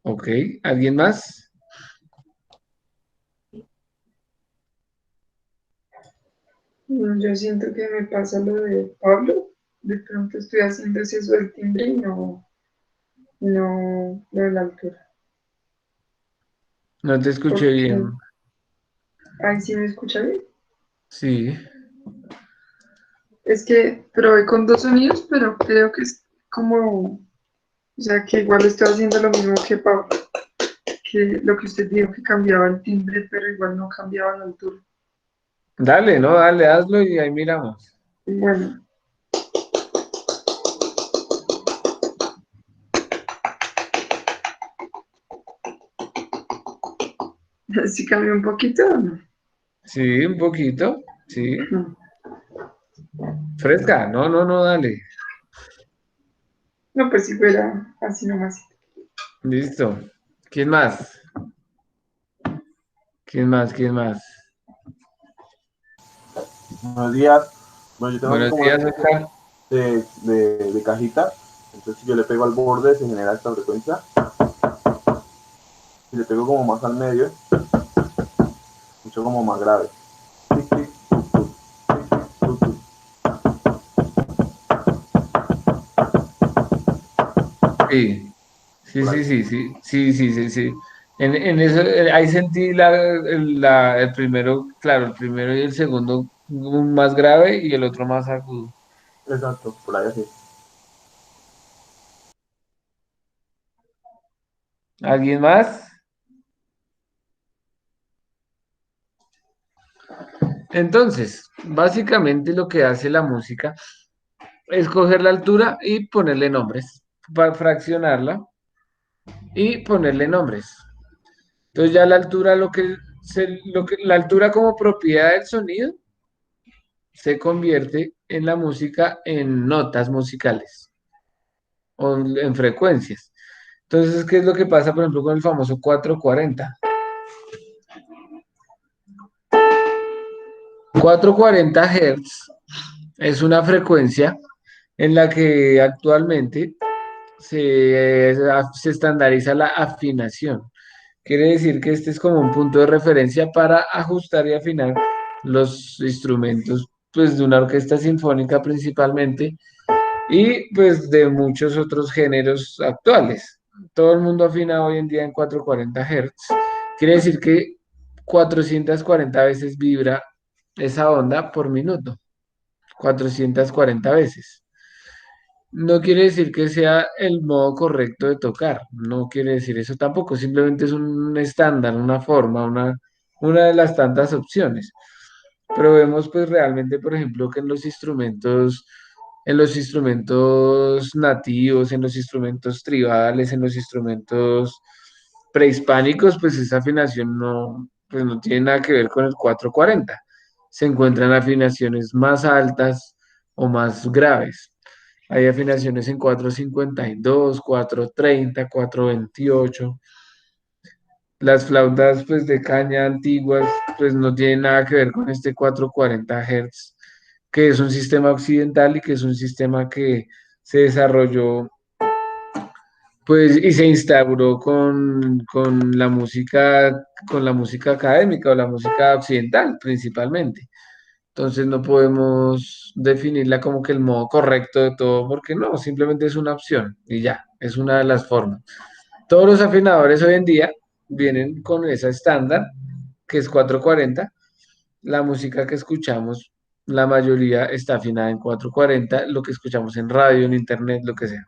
Ok. ¿Alguien más? Yo siento que me pasa lo de Pablo. De pronto estoy haciendo ese eso del timbre y no lo de la altura. No te escuché Porque bien. ahí sí me escucha bien. Sí. Es que probé con dos sonidos, pero creo que es como, o sea, que igual estoy haciendo lo mismo que Pablo, que lo que usted dijo que cambiaba el timbre, pero igual no cambiaba la altura. Dale, no, dale, hazlo y ahí miramos. Bueno, ¿sí cambió un poquito o no? Sí, un poquito. Sí. No, Fresca. No, no, no, dale. no, pues si fuera así nomás. Listo. ¿Quién más? ¿Quién más? ¿Quién más? Buenos días. Bueno, yo tengo aquí Buenos como una días, especie Oscar. de cajita. Entonces, si yo le pego al borde, se genera esta frecuencia. Si le pego como más al medio, mucho como más grave. Tic, tic, tuc, tuc, tic, tic, tuc, tuc. Sí. Sí, Por sí, ahí. sí, sí. Sí, sí, sí, sí. En eso, ahí sentí el primero, claro, el primero y el segundo un más grave y el otro más agudo. Exacto, por ahí así. ¿Alguien más? Entonces, básicamente lo que hace la música es coger la altura y ponerle nombres, para fraccionarla y ponerle nombres. Entonces ya la altura, la altura como propiedad del sonido se convierte en la música en notas musicales o en frecuencias. Entonces, ¿qué es lo que pasa, por ejemplo, con el famoso 440? 440 Hz es una frecuencia en la que actualmente se estandariza la afinación. Quiere decir que este es como un punto de referencia para ajustar y afinar los instrumentos, pues de una orquesta sinfónica principalmente y pues de muchos otros géneros actuales. Todo el mundo afina hoy en día en 440 Hz. Quiere decir que 440 veces vibra esa onda por minuto. 440 veces. No quiere decir que sea el modo correcto de tocar, no quiere decir eso tampoco, simplemente es un estándar, una forma, una de las tantas opciones. Pero vemos pues realmente, por ejemplo, que en los instrumentos nativos, en los instrumentos tribales, en los instrumentos prehispánicos, pues esa afinación no, pues no tiene nada que ver con el 440. se encuentran afinaciones más altas o más graves. Hay afinaciones en 452, 430, 428. Las flautas pues de caña antiguas pues no tienen nada que ver con este 440 Hz, que es un sistema occidental y que es un sistema que se desarrolló pues y se instauró con la música académica o la música occidental principalmente. Entonces no podemos definirla como que el modo correcto de todo, porque no, simplemente es una opción y ya, es una de las formas. Todos los afinadores hoy en día vienen con esa estándar, que es 440. La música que escuchamos, la mayoría está afinada en 440, lo que escuchamos en radio, en internet, lo que sea.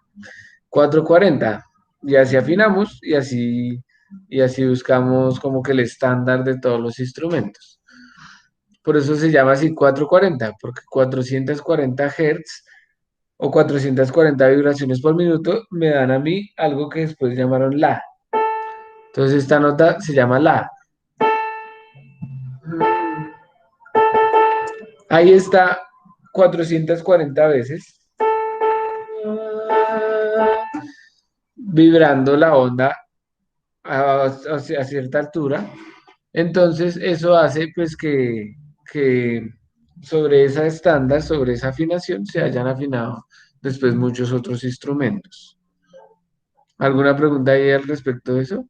440. Y así afinamos y así buscamos como que el estándar de todos los instrumentos. Por eso se llama así 440, porque 440 Hz o 440 vibraciones por minuto me dan a mí algo que después llamaron la. Entonces esta nota se llama la. Ahí está 440 veces vibrando la onda a cierta altura. Entonces eso hace pues que sobre esa estándar, sobre esa afinación, se hayan afinado después muchos otros instrumentos. ¿Alguna pregunta ahí al respecto de eso?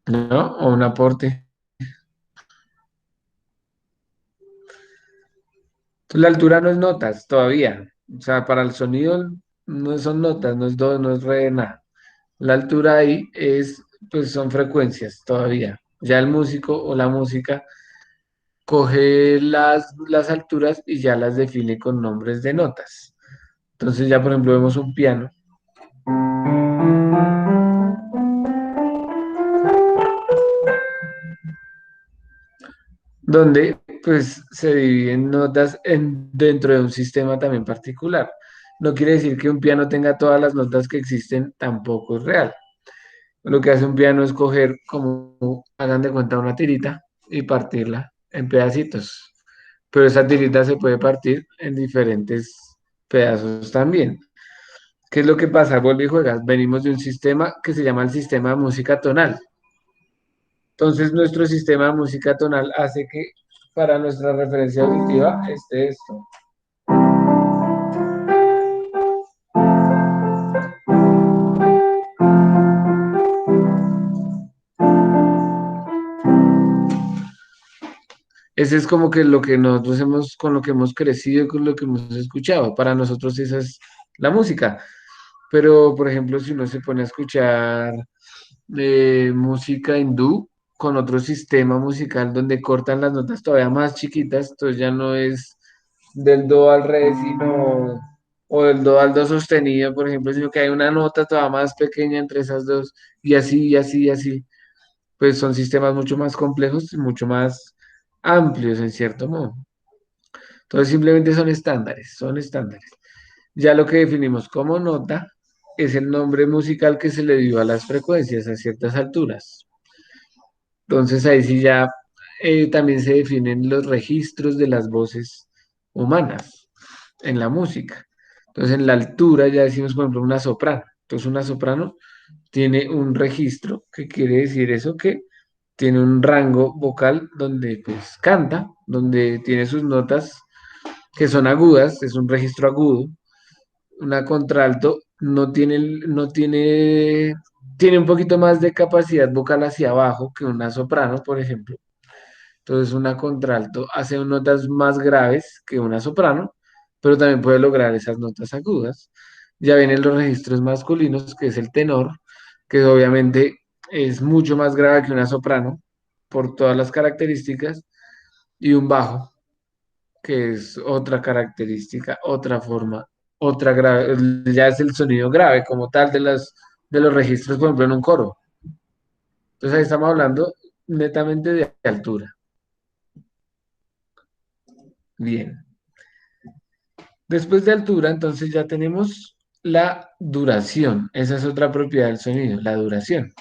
¿No? ¿O un aporte? La altura no es notas todavía. O sea, para el sonido no son notas, no es do, no es re, nada. La altura ahí pues son frecuencias todavía. Ya el músico o la música coge las alturas y ya las define con nombres de notas. Entonces ya, por ejemplo, vemos un piano. Donde pues se dividen notas dentro de un sistema también particular. No quiere decir que un piano tenga todas las notas que existen, tampoco es real. Lo que hace un piano es coger, como hagan de cuenta, una tirita y partirla en pedacitos. Pero esa tirita se puede partir en diferentes pedazos también. ¿Qué es lo que pasa? Vuelve y juegas. Venimos de un sistema que se llama el sistema de música tonal. Entonces, nuestro sistema de música tonal hace que para nuestra referencia auditiva esté esto. Ese es como que lo que nosotros hemos, con lo que hemos crecido, con lo que hemos escuchado. Para nosotros esa es la música. Pero, por ejemplo, si uno se pone a escuchar música hindú con otro sistema musical donde cortan las notas todavía más chiquitas, entonces ya no es del do al re, sino, o del do al do sostenido, por ejemplo, sino que hay una nota todavía más pequeña entre esas dos, y así, y así, y así. Pues son sistemas mucho más complejos y mucho más amplios en cierto modo. Entonces simplemente son estándares, son estándares. Ya lo que definimos como nota es el nombre musical que se le dio a las frecuencias a ciertas alturas. Entonces ahí sí ya también se definen los registros de las voces humanas en la música. Entonces en la altura ya decimos, por ejemplo, una soprano. Entonces una soprano tiene un registro, que quiere decir eso que tiene un rango vocal donde pues canta, donde tiene sus notas que son agudas, es un registro agudo. Una contralto tiene un poquito más de capacidad vocal hacia abajo que una soprano, por ejemplo. Entonces una contralto hace notas más graves que una soprano, pero también puede lograr esas notas agudas. Ya vienen los registros masculinos, que es el tenor, que obviamente es mucho más grave que una soprano por todas las características, y un bajo, que es otra característica, otra forma, otra grave, ya es el sonido grave como tal de los registros, por ejemplo, en un coro. Entonces ahí estamos hablando netamente de altura. Bien. Después de altura, entonces ya tenemos la duración. Esa es otra propiedad del sonido, la duración.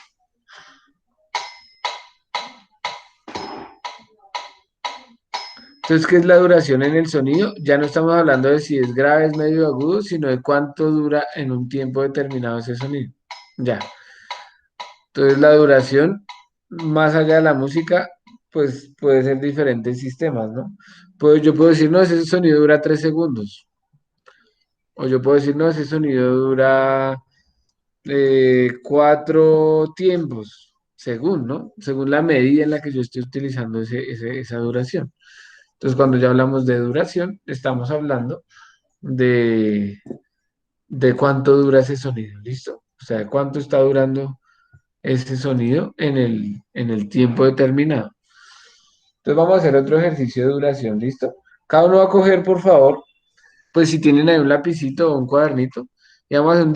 Entonces, ¿qué es la duración en el sonido? Ya no estamos hablando de si es grave, es medio agudo, sino de cuánto dura en un tiempo determinado ese sonido. Ya. Entonces, la duración, más allá de la música, pues puede ser diferentes sistemas, ¿no? Yo puedo decir, no, ese sonido dura 3 segundos. O yo puedo decir, no, ese sonido dura 4 tiempos, según, ¿no? Según la medida en la que yo estoy utilizando esa duración. Entonces, cuando ya hablamos de duración, estamos hablando de, de cuánto dura ese sonido, ¿listo? O sea, de cuánto está durando ese sonido en el tiempo determinado. Entonces, vamos a hacer otro ejercicio de duración, ¿listo? Cada uno va a coger, por favor, pues si tienen ahí un lapicito o un cuadernito, y vamos a hacer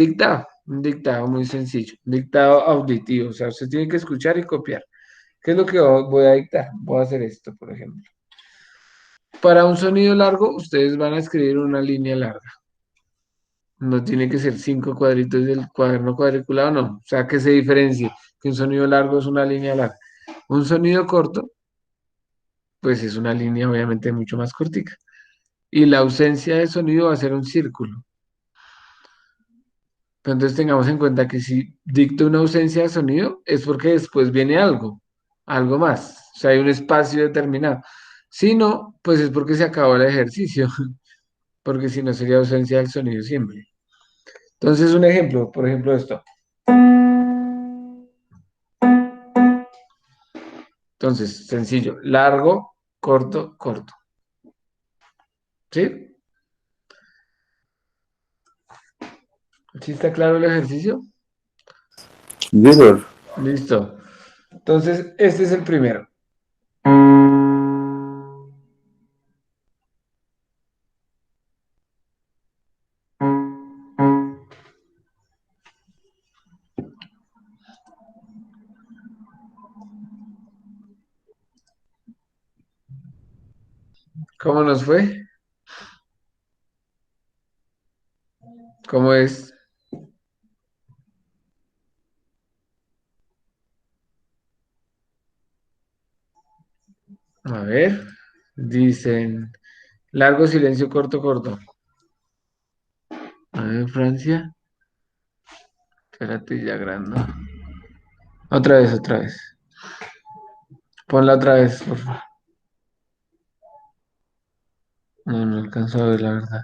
un dictado muy sencillo, un dictado auditivo, o sea, usted tiene que escuchar y copiar. ¿Qué es lo que voy a dictar? Voy a hacer esto, por ejemplo. Para un sonido largo, ustedes van a escribir una línea larga. No tiene que ser 5 cuadritos del cuaderno cuadriculado, no. O sea, que se diferencie, que un sonido largo es una línea larga. Un sonido corto, pues es una línea obviamente mucho más cortica. Y la ausencia de sonido va a ser un círculo. Pero entonces tengamos en cuenta que si dicto una ausencia de sonido, es porque después viene algo más. O sea, hay un espacio determinado. Si no, pues es porque se acabó el ejercicio, porque si no sería ausencia del sonido siempre. Entonces, un ejemplo, por ejemplo, esto. Entonces, sencillo, largo, corto, corto. ¿Sí? ¿Sí está claro el ejercicio? Víctor, Listo. Entonces, este es el primero. ¿Cómo nos fue? ¿Cómo es? A ver, dicen largo silencio, corto, corto. A ver, Francia. Espérate, ya grande. Otra vez, otra vez. Ponla otra vez, por favor. No, no alcanzo a ver la verdad.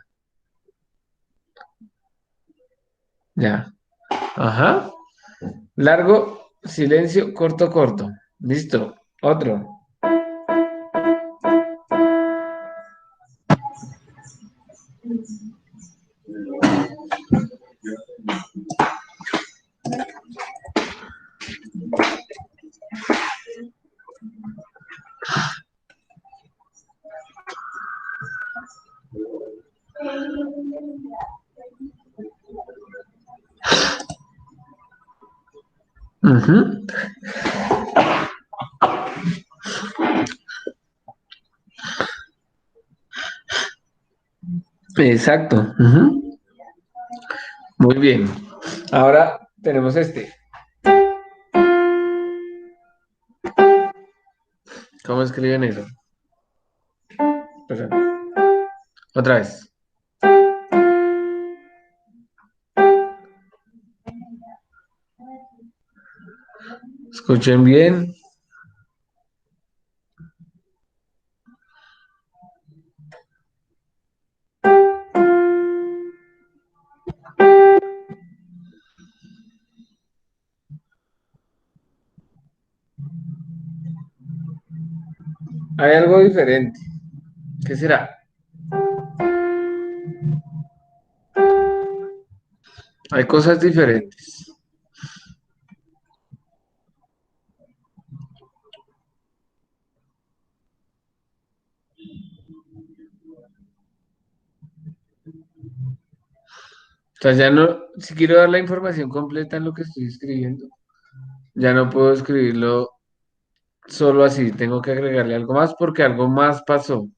Ya. Ajá. Largo, silencio, corto, corto. Listo. Otro. Ujú. Exacto. Ujú. Muy bien. Ahora tenemos este. ¿Cómo escriben eso? Perdón. Otra vez. Escuchen bien. Hay algo diferente. ¿Qué será? Hay cosas diferentes. O sea, ya no, si quiero dar la información completa en lo que estoy escribiendo, ya no puedo escribirlo solo así, tengo que agregarle algo más porque algo más pasó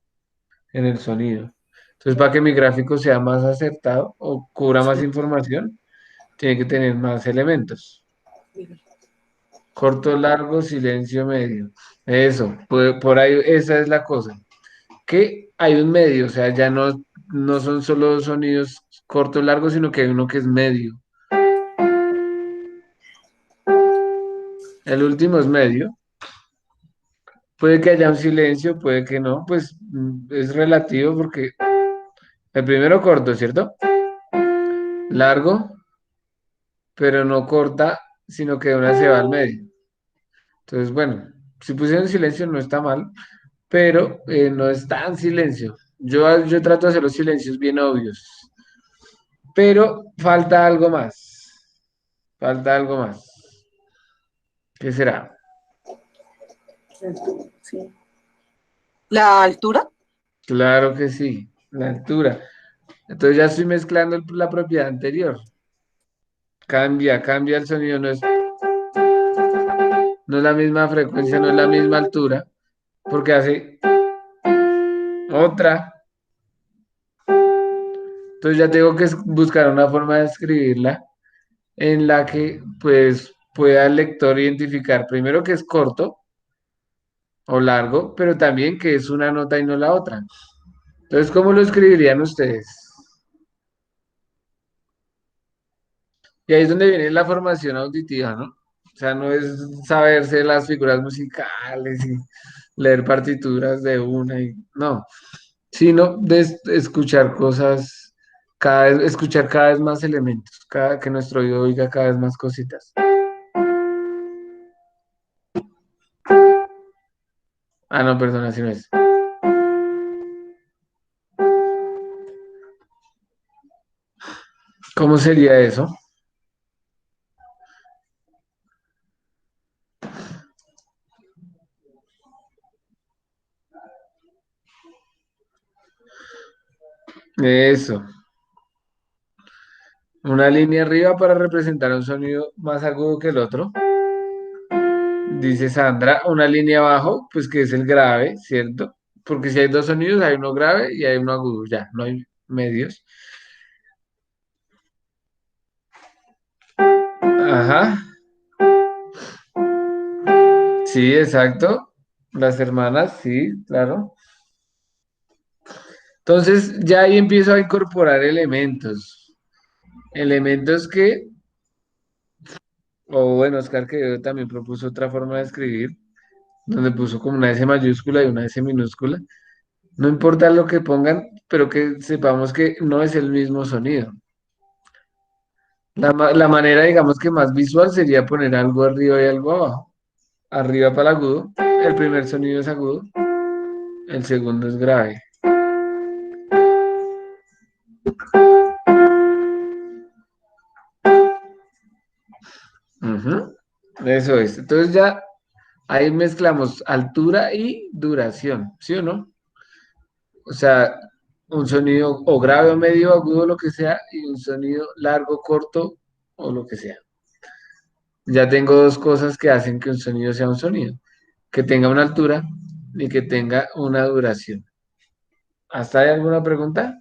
en el sonido. Entonces, para que mi gráfico sea más acertado o cubra más información, tiene que tener más elementos. Corto, largo, silencio, medio. Eso, por ahí, esa es la cosa. que hay un medio, o sea, ya no son solo sonidos cortos, largos, sino que hay uno que es medio. El último es medio. Puede que haya un silencio, puede que no, pues es relativo porque el primero corto, ¿cierto? Largo, pero no corta, sino que de una se va al medio. Entonces, bueno, si pusieron silencio no está mal, pero no es tan silencio. Yo trato de hacer los silencios bien obvios, pero falta algo más. Falta algo más. ¿Qué será? Sí. ¿La altura? Claro que sí, la altura. Entonces ya estoy mezclando la propiedad anterior. Cambia el sonido, no es la misma frecuencia, no es la misma altura, porque hace otra. Entonces ya tengo que buscar una forma de escribirla en la que pues pueda el lector identificar primero que es corto o largo, pero también que es una nota y no la otra. Entonces, ¿cómo lo escribirían ustedes? Y ahí es donde viene la formación auditiva, ¿no? O sea, no es saberse las figuras musicales y leer partituras de una y no, sino de escuchar cosas, escuchar cada vez más elementos, que nuestro oído oiga cada vez más cositas. Ah, no, perdón, así no es. ¿Cómo sería eso? Eso. Una línea arriba para representar un sonido más agudo que el otro. Dice Sandra, una línea abajo, pues que es el grave, ¿cierto? Porque si hay dos sonidos, hay uno grave y hay uno agudo, ya, no hay medios. Ajá, sí, exacto. Las hermanas, sí, claro. Entonces ya ahí empiezo a incorporar elementos. Elementos que, o bueno, Oscar que también propuso otra forma de escribir, donde puso como una S mayúscula y una S minúscula. No importa lo que pongan, pero que sepamos que no es el mismo sonido. La manera, digamos que más visual sería poner algo arriba y algo abajo. Arriba para el agudo, el primer sonido es agudo, el segundo es grave. Ujú, eso es. Entonces ya ahí mezclamos altura y duración, ¿sí o no? O sea, un sonido o grave o medio agudo, lo que sea, y un sonido largo, corto o lo que sea. Ya tengo dos cosas que hacen que un sonido sea un sonido, que tenga una altura y que tenga una duración. ¿Hasta hay alguna pregunta?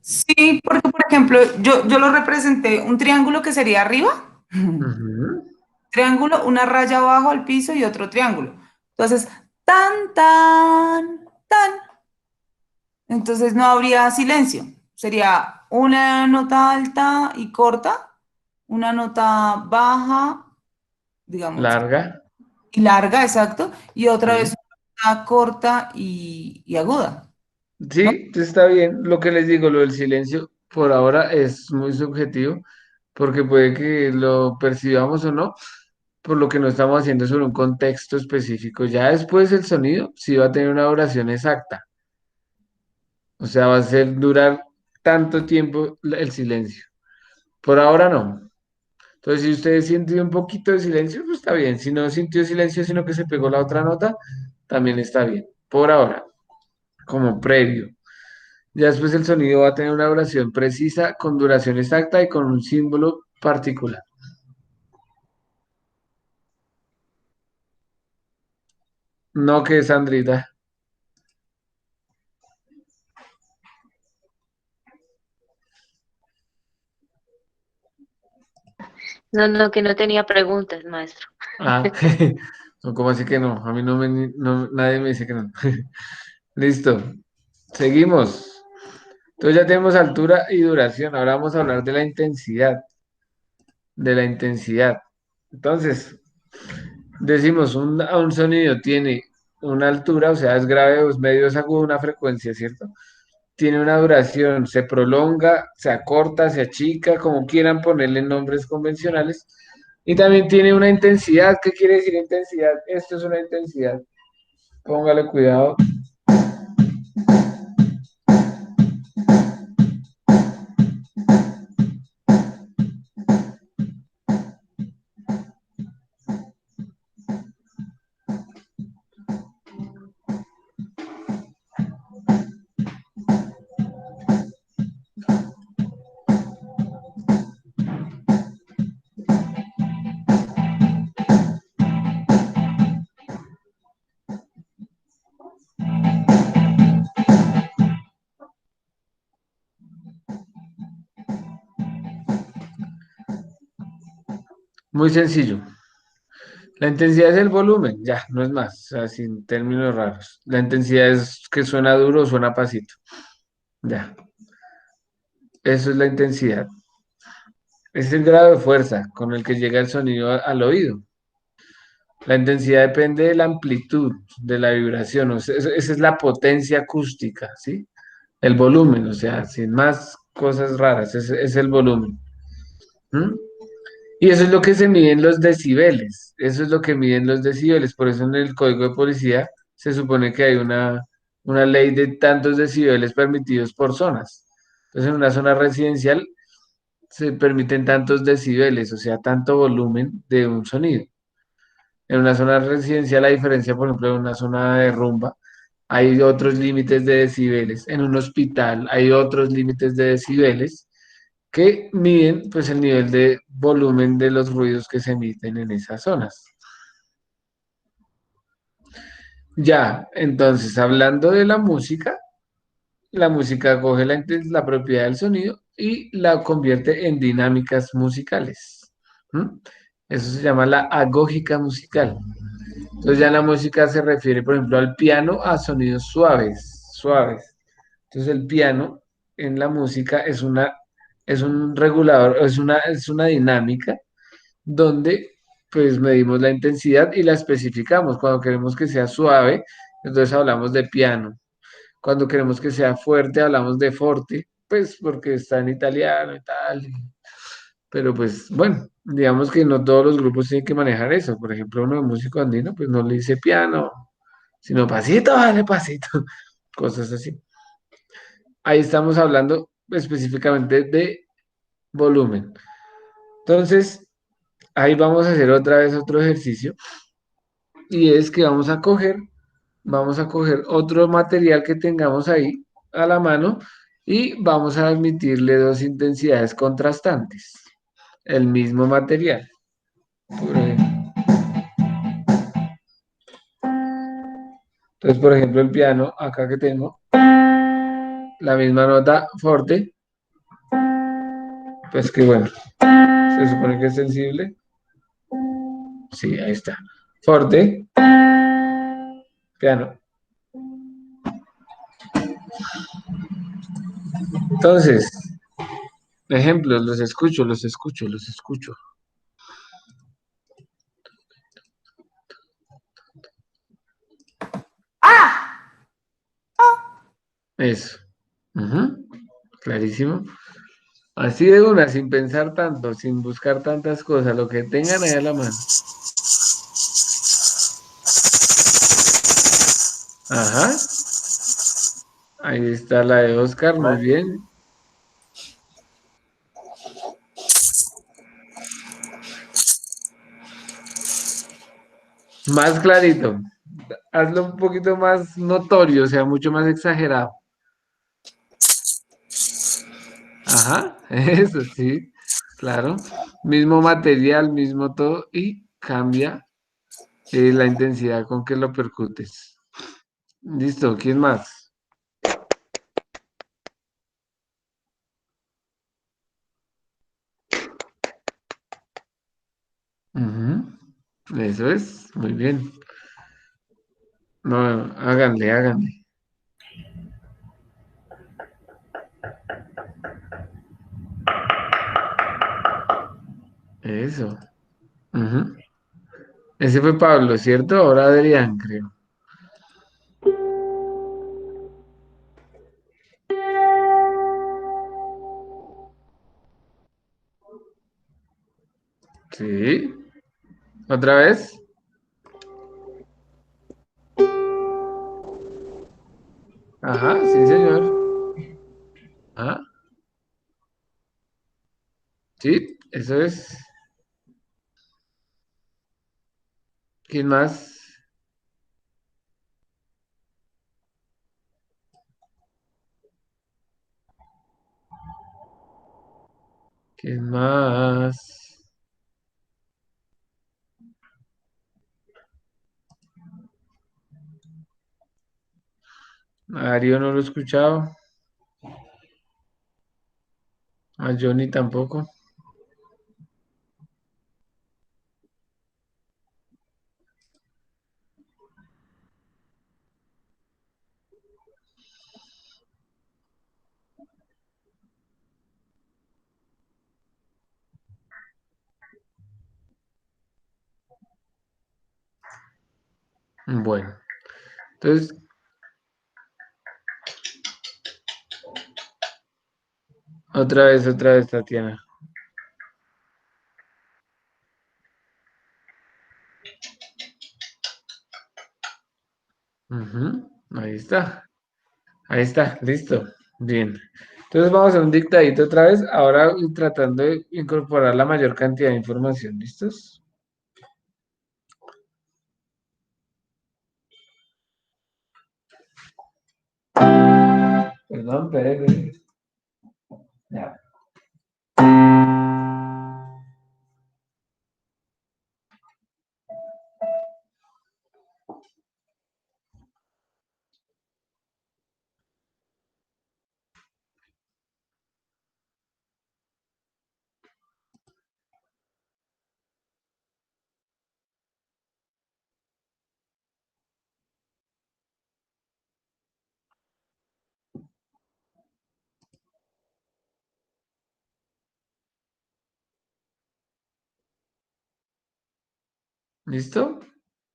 Sí, porque por ejemplo, yo lo representé un triángulo que sería arriba, Ujú. triángulo, una raya abajo al piso y otro triángulo. Entonces, tan, tan, tan. Entonces no habría silencio. Sería una nota alta y corta, una nota baja, digamos, Larga, y larga, exacto, y otra vez sí. una nota corta y aguda, ¿no? Sí, está bien. Lo que les digo, lo del silencio por ahora es muy subjetivo, porque puede que lo percibamos o no, por lo que no estamos haciendo sobre un contexto específico. Ya después el sonido sí va a tener una duración exacta. O sea, va a ser durar tanto tiempo el silencio. Por ahora no. Entonces, si usted sintió un poquito de silencio, pues está bien. Si no sintió silencio, sino que se pegó la otra nota, también está bien. Por ahora, como previo. Ya después el sonido va a tener una duración precisa, con duración exacta y con un símbolo particular. No que Sandrita. No, no, que no tenía preguntas, maestro. Ah, No, ¿cómo así que no? A mí nadie me dice que no. Listo. Seguimos. Entonces ya tenemos altura y duración. Ahora vamos a hablar de la intensidad. De la intensidad. Entonces, decimos, a un sonido tiene una altura, o sea, es grave o es medio, es agudo, una frecuencia, ¿cierto? Tiene una duración, se prolonga, se acorta, se achica, como quieran ponerle nombres convencionales. Y también tiene una intensidad. ¿Qué quiere decir intensidad? Esto es una intensidad. Póngale cuidado. Muy sencillo. La intensidad es el volumen, ya, no es más, o sea, sin términos raros. La intensidad es que suena duro o suena pasito. Ya, eso es la intensidad. Es el grado de fuerza con el que llega el sonido al oído. La intensidad depende de la amplitud de la vibración, o sea, esa es la potencia acústica, ¿sí? El volumen, o sea, sin más cosas raras, es el volumen. ¿Mm? Y eso es lo que se mide en los decibeles, eso es lo que miden los decibeles, por eso en el código de policía se supone que hay una ley de tantos decibeles permitidos por zonas. Entonces en una zona residencial se permiten tantos decibeles, o sea, tanto volumen de un sonido. En una zona residencial, a diferencia, por ejemplo, de una zona de rumba, hay otros límites de decibeles. En un hospital hay otros límites de decibeles que miden pues el nivel de volumen de los ruidos que se emiten en esas zonas. Ya, entonces, hablando de la música coge la propiedad del sonido y la convierte en dinámicas musicales. ¿Mm? Eso se llama la agógica musical. Entonces ya la música se refiere, por ejemplo, al piano a sonidos suaves, suaves. Entonces el piano en la música es un regulador, es una dinámica donde pues medimos la intensidad y la especificamos. Cuando queremos que sea suave, entonces hablamos de piano. Cuando queremos que sea fuerte, hablamos de forte, pues porque está en italiano y tal. Pero pues bueno, digamos que no todos los grupos tienen que manejar eso. Por ejemplo, uno de músico andino, pues no le dice piano, sino pasito, vale, pasito, cosas así. Ahí estamos hablando específicamente de volumen. Entonces, ahí vamos a hacer otra vez otro ejercicio y es que vamos a coger otro material que tengamos ahí a la mano y vamos a admitirle dos intensidades contrastantes, el mismo material. Por ejemplo. Entonces, por ejemplo, el piano, acá que tengo, la misma nota forte, pues que bueno, se supone que es sensible. Sí, ahí está. Forte, piano. Entonces, ejemplos, los escucho, los escucho, los escucho. Eso. Ujú, clarísimo. Así de una, sin pensar tanto, sin buscar tantas cosas, lo que tengan ahí a la mano. Ajá. Ahí está la de Oscar, muy bien. Más clarito. Hazlo un poquito más notorio, o sea, mucho más exagerado. Ajá, eso sí, claro. Mismo material, mismo todo, y cambia la intensidad con que lo percutes. Listo, ¿quién más? Ujú, Eso es, muy bien. No, háganle, háganle. Eso. Ujú. Ese fue Pablo, ¿cierto? Ahora Adrián, creo. Sí. ¿Otra vez? Ajá, sí, señor. Ah, sí, eso es. ¿Quién más? ¿Quién más? A Darío no lo he escuchado. A Johnny tampoco. Bueno, entonces, otra vez, Tatiana. Ujú, ahí está, listo. Bien. Entonces vamos a un dictadito otra vez, ahora tratando de incorporar la mayor cantidad de información. ¿Listos? Perdón, Pérez. Ya. ¿Listo?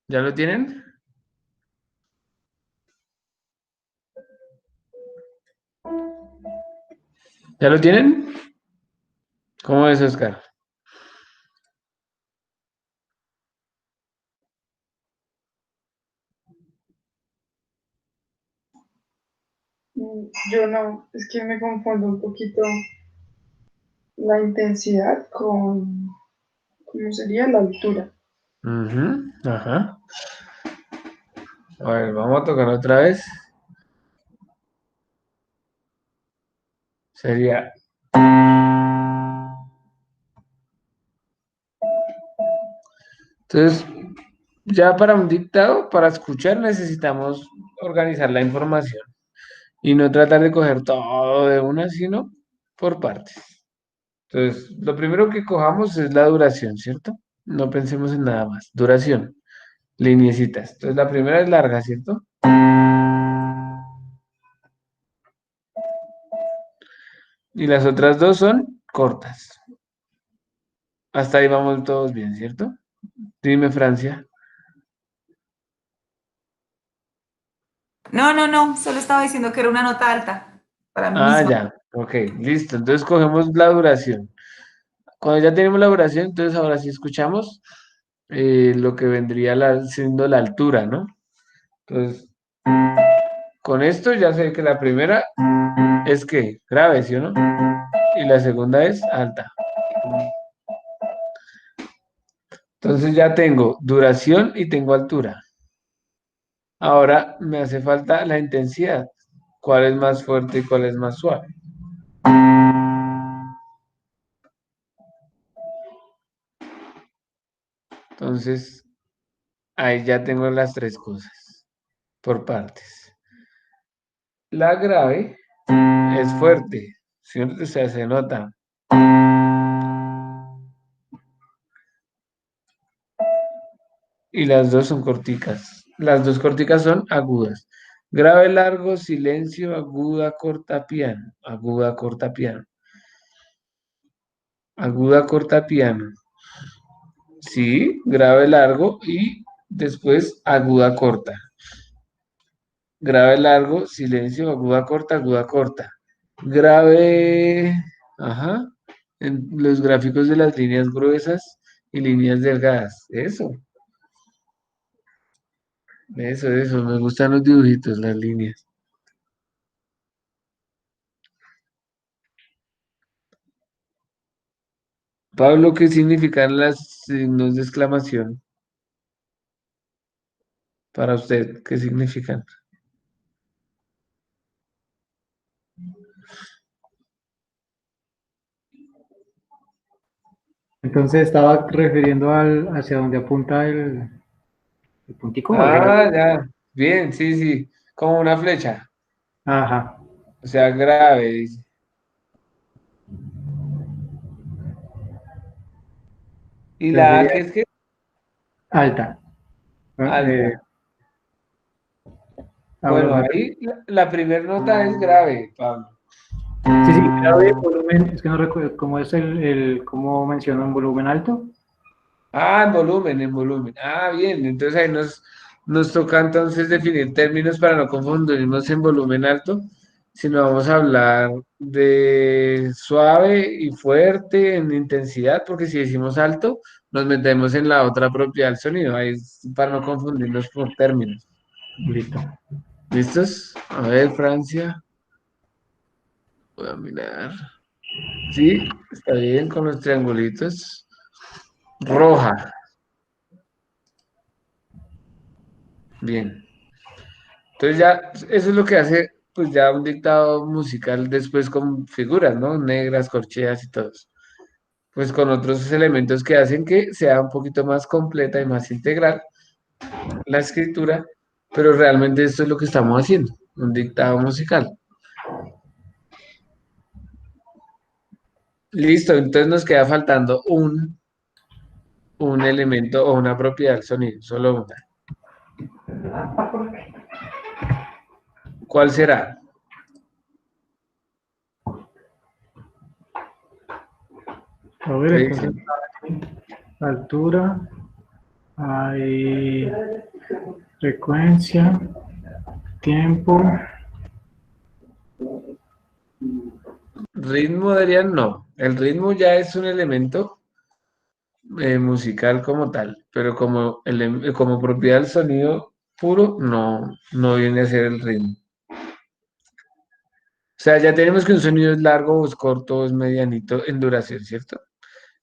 ¿Ya lo tienen? ¿Ya lo tienen? ¿Cómo es, Oscar? Yo no, es que me confundo un poquito la intensidad con, ¿cómo sería la altura? Ujú, ajá. A ver, vamos a tocar otra vez. Sería. Entonces, ya para un dictado, para escuchar, necesitamos organizar la información y no tratar de coger todo de una, sino por partes. Entonces, lo primero que cojamos es la duración, ¿cierto? No pensemos en nada más. Duración, lineecitas. Entonces, la primera es larga, ¿cierto? Y las otras dos son cortas. Hasta ahí vamos todos bien, ¿cierto? Dime, Francia. No, no, no, solo estaba diciendo que era una nota alta para mí Ah, misma. ya. Ok, listo. Entonces, cogemos la duración. Cuando ya tenemos la duración, entonces ahora sí escuchamos lo que vendría siendo la altura, ¿no? Entonces, con esto ya sé que la primera es que grave, ¿sí o no? Y la segunda es alta. Entonces ya tengo duración y tengo altura. Ahora me hace falta la intensidad. ¿Cuál es más fuerte y cuál es más suave? Entonces, ahí ya tengo las tres cosas por partes. La grave es fuerte, ¿sí? O sea, se nota. y las dos son corticas. Las dos corticas son agudas. Grave, largo, silencio, aguda, corta, piano. Aguda, corta, piano. Aguda, corta, piano. Sí, grave, largo y después aguda, corta. Grave, largo, silencio, aguda, corta, aguda, corta. Grave, ajá, en los gráficos de las líneas gruesas y líneas delgadas. Eso, me gustan los dibujitos, las líneas. Pablo, ¿qué significan las signos de exclamación para usted? ¿Qué significan? Entonces estaba refiriendo hacia donde apunta el puntico o el grado. Ah, ya, bien, sí, sí, como una flecha, Ajá. o sea, grave, dice. Y Entonces la A, sería ¿qué es que? alta. Alta. Ahora Bueno, ahí la primera nota es grave, Pablo. sí, sí, grave, volumen, es que no recuerdo cómo es cómo menciono en volumen alto. Ah, en volumen, en volumen. Ah, bien, entonces ahí nos toca entonces definir términos para no confundirnos en volumen alto, sino vamos a hablar de suave y fuerte en intensidad, porque si decimos alto, nos metemos en la otra propiedad del sonido, ahí es para no confundirnos por términos. Listo. ¿Listos? A ver, Francia, voy a mirar. Sí, está bien con los triangulitos. Roja, bien. Entonces ya, eso es lo que hace, pues ya un dictado musical después con figuras, ¿no? Negras, corcheas y todos. Pues con otros elementos que hacen que sea un poquito más completa y más integral la escritura, pero realmente esto es lo que estamos haciendo, un dictado musical. Listo, entonces nos queda faltando un elemento o una propiedad del sonido, solo una. ¿Cuál será? A ver, ¿Qué entonces, dicen? altura, hay frecuencia, tiempo. Ritmo, dirían no. El ritmo ya es un elemento musical como tal, pero como propiedad del sonido puro, no viene a ser el ritmo. O sea, ya tenemos que un sonido es largo o es corto o es medianito en duración, ¿cierto?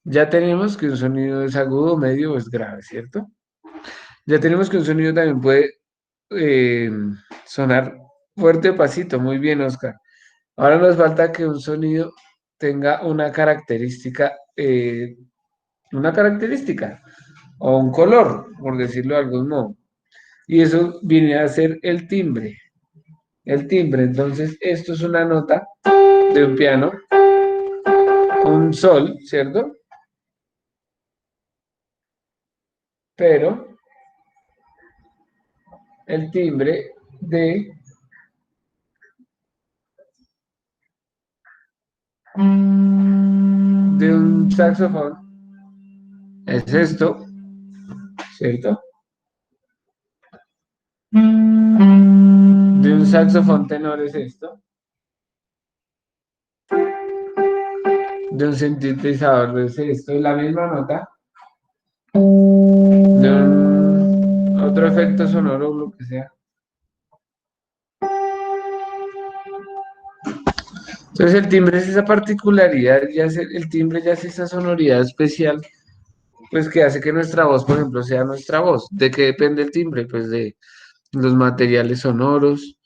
Ya tenemos que un sonido es agudo, medio o es grave, ¿cierto? Ya tenemos que un sonido también puede eh, sonar fuerte o pasito. Muy bien, Oscar. Ahora nos falta que un sonido tenga una característica o un color, por decirlo de algún modo. Y eso viene a ser el timbre. El timbre, entonces, esto es una nota de un piano, un sol, ¿cierto? Pero el timbre de un saxofón es esto, ¿cierto? De un saxofón tenor es esto. De un sintetizador es esto, es la misma nota. De un otro efecto sonoro, lo que sea. Entonces el timbre es esa particularidad, el timbre ya es esa sonoridad especial, pues que hace que nuestra voz, por ejemplo, sea nuestra voz. ¿De qué depende el timbre? Pues de los materiales sonoros.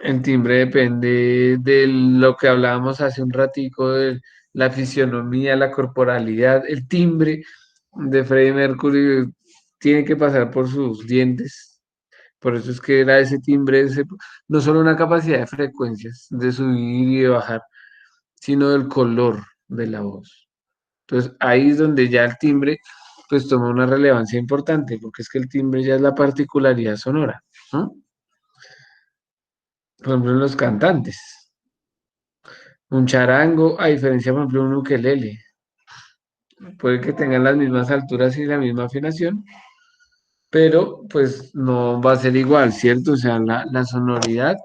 El timbre depende de lo que hablábamos hace un ratico, de la fisionomía, la corporalidad. El timbre de Freddie Mercury tiene que pasar por sus dientes. Por eso es que era ese timbre, no solo una capacidad de frecuencias, de subir y de bajar, sino del color de la voz. Entonces ahí es donde ya el timbre pues toma una relevancia importante, porque es que el timbre ya es la particularidad sonora, ¿no? Por ejemplo, en los cantantes. Un charango, a diferencia, por ejemplo, de un ukelele, puede que tengan las mismas alturas y la misma afinación, pero pues no va a ser igual, ¿cierto? O sea, la sonoridad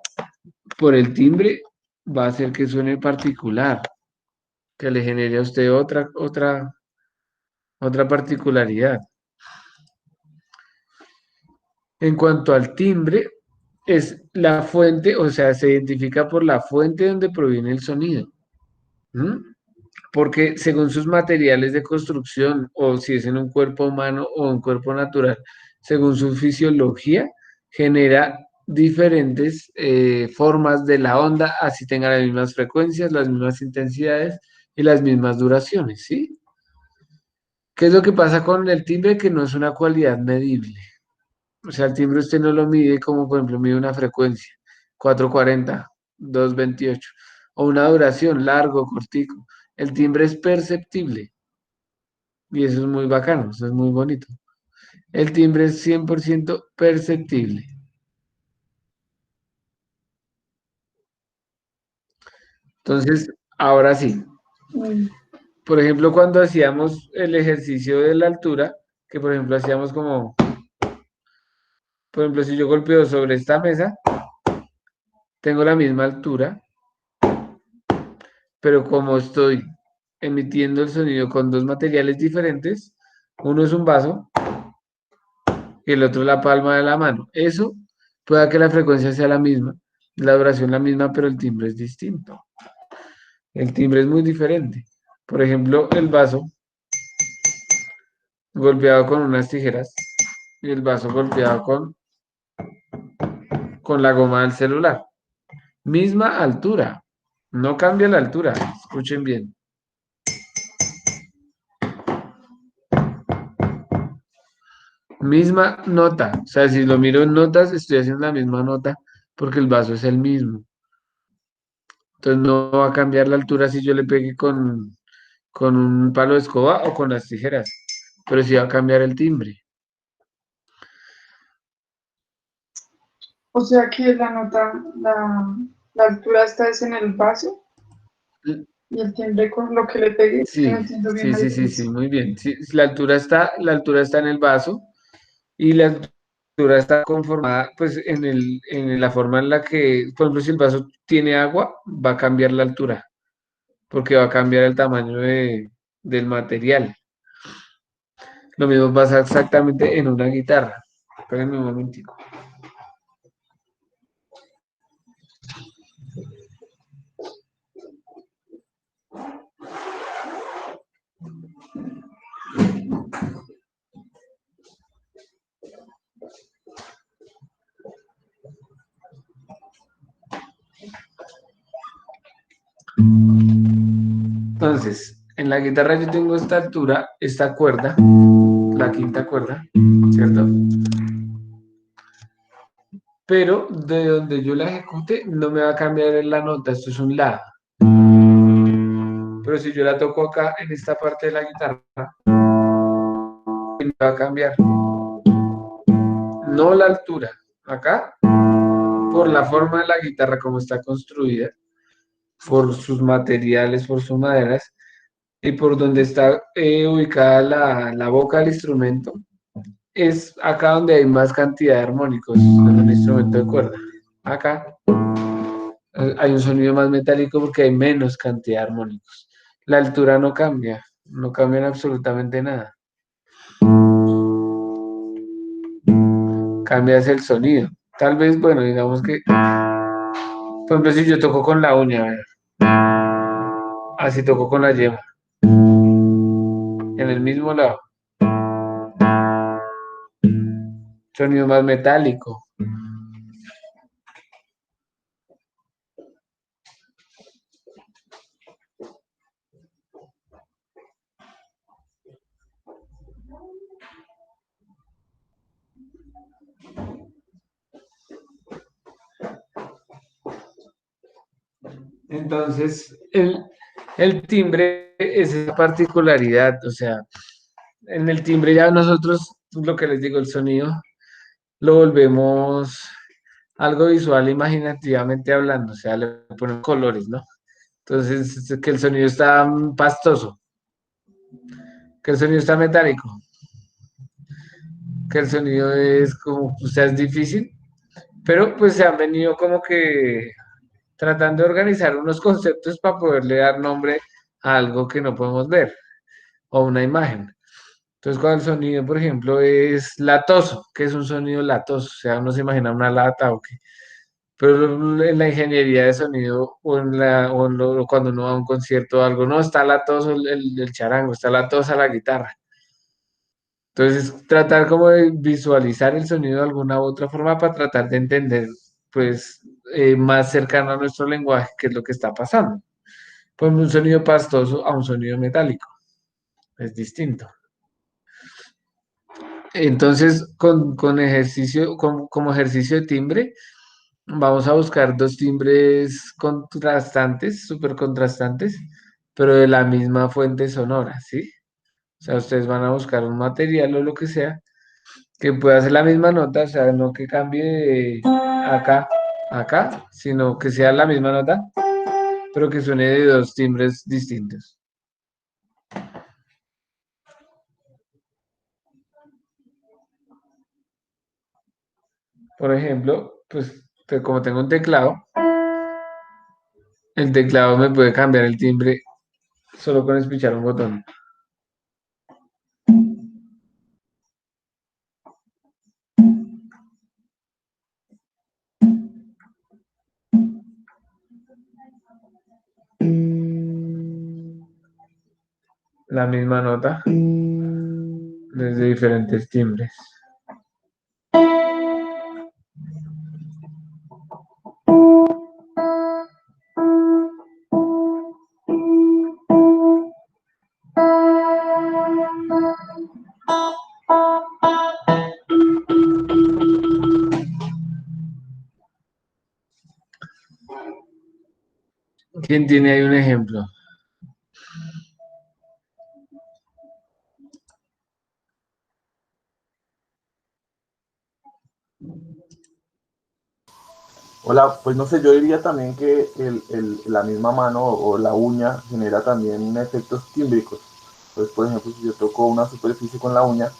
por el timbre va a hacer que suene particular, que le genere a usted otra particularidad. En cuanto al timbre, es la fuente, o sea, se identifica por la fuente donde proviene el sonido. ¿M? Porque según sus materiales de construcción, o si es en un cuerpo humano o un cuerpo natural, según su fisiología, genera diferentes formas de la onda, así tenga las mismas frecuencias, las mismas intensidades y las mismas duraciones, ¿sí? ¿Qué es lo que pasa con el timbre? Que no es una cualidad medible. O sea, el timbre usted no lo mide como, por ejemplo, mide una frecuencia, 440, 228, o una duración, largo, cortico. El timbre es perceptible y eso es muy bacano, eso es muy bonito. El timbre es 100% perceptible. Entonces, ahora sí, Mm. por ejemplo, cuando hacíamos el ejercicio de la altura, que por ejemplo hacíamos como, por ejemplo, si yo golpeo sobre esta mesa, tengo la misma altura, pero como estoy emitiendo el sonido con dos materiales diferentes, uno es un vaso y el otro la palma de la mano. Eso puede que la frecuencia sea la misma, la duración la misma, pero el timbre es distinto. El timbre es muy diferente. Por ejemplo, el vaso golpeado con unas tijeras y el vaso golpeado con la goma del celular. Misma altura. No cambia la altura. Escuchen bien. Misma nota. O sea, si lo miro en notas, estoy haciendo la misma nota porque el vaso es el mismo. Entonces no va a cambiar la altura si yo le pegue con un palo de escoba o con las tijeras. Pero sí va a cambiar el timbre. O sea que la nota, la altura está es en el vaso y el timbre con lo que le pegue. Es que no Sí, entiendo bien sí, la sí, sí, sí, diferencia. muy bien. Sí, la altura está en el vaso y la altura está conformada pues en la forma en la que, por ejemplo, si el vaso tiene agua, va a cambiar la altura, porque va a cambiar el tamaño del material. Lo mismo pasa exactamente en una guitarra. Espérenme un momentico. Entonces, en la guitarra yo tengo esta altura, esta cuerda, la quinta cuerda, ¿cierto? Pero de donde yo la ejecute no me va a cambiar la nota, esto es un la. Pero si yo la toco acá en esta parte de la guitarra, me va a cambiar. No la altura, acá, por la forma de la guitarra como está construida, por sus materiales, por sus maderas y por donde está ubicada la boca del instrumento, es acá donde hay más cantidad de armónicos en un instrumento de cuerda. Acá hay un sonido más metálico porque hay menos cantidad de armónicos. La altura no cambia, no cambia en absolutamente nada. Cambia es el sonido. Tal vez, bueno, digamos que, por ejemplo, si yo toco con la uña, a ver, así toco con la yema, en el mismo lado, sonido más metálico. Entonces, el timbre es esa particularidad, o sea, En el timbre ya nosotros, lo que les digo, el sonido lo volvemos algo visual imaginativamente hablando, o sea, le ponemos colores, ¿no? Entonces, que el sonido está pastoso, que el sonido está metálico, que el sonido es como, o sea, es difícil, pero pues se han venido como que tratando de organizar unos conceptos para poderle dar nombre a algo que no podemos ver o una imagen. Entonces, cuando el sonido, por ejemplo, es latoso, ¿qué es un sonido latoso? O sea, uno se imagina una lata o qué. Pero en la ingeniería de sonido o cuando uno va a un concierto o algo, no, está latoso el charango, está latosa la guitarra. Entonces, tratar como de visualizar el sonido de alguna u otra forma para tratar de entender, pues, más cercano a nuestro lenguaje qué es lo que está pasando. Pues un sonido pastoso a un sonido metálico, es distinto. Entonces, con ejercicio, como ejercicio de timbre, vamos a buscar dos timbres contrastantes, súper contrastantes, pero de la misma fuente sonora, ¿sí? O sea, ustedes van a buscar un material o lo que sea que pueda hacer la misma nota, o sea, no que cambie de acá a acá, sino que sea la misma nota, pero que suene de dos timbres distintos. Por ejemplo, pues como tengo un teclado, el teclado me puede cambiar el timbre solo con espichar un botón. La misma nota desde diferentes timbres. ¿Quién tiene ahí un ejemplo? Hola, pues no sé, yo diría también que la misma mano o la uña genera también efectos tímbricos. Entonces, por ejemplo, si yo toco una superficie con la uña,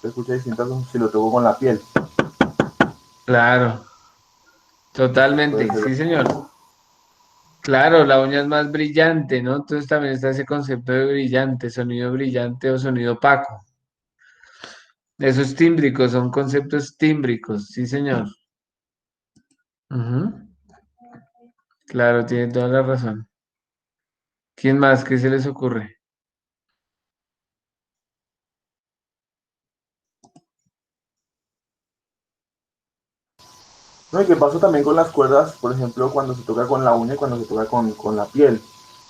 se escucha distinto a si lo toco con la piel. Claro, Entonces puede totalmente, ser. sí, señor. Claro, la uña es más brillante, ¿no? Entonces también está ese concepto de brillante, sonido brillante o sonido opaco. Esos tímbricos son conceptos tímbricos, sí, señor. Ujú. Claro, tiene toda la razón. ¿Quién más? ¿Qué se les ocurre? No, y qué pasa también con las cuerdas, por ejemplo, cuando se toca con la uña y cuando se toca con la piel.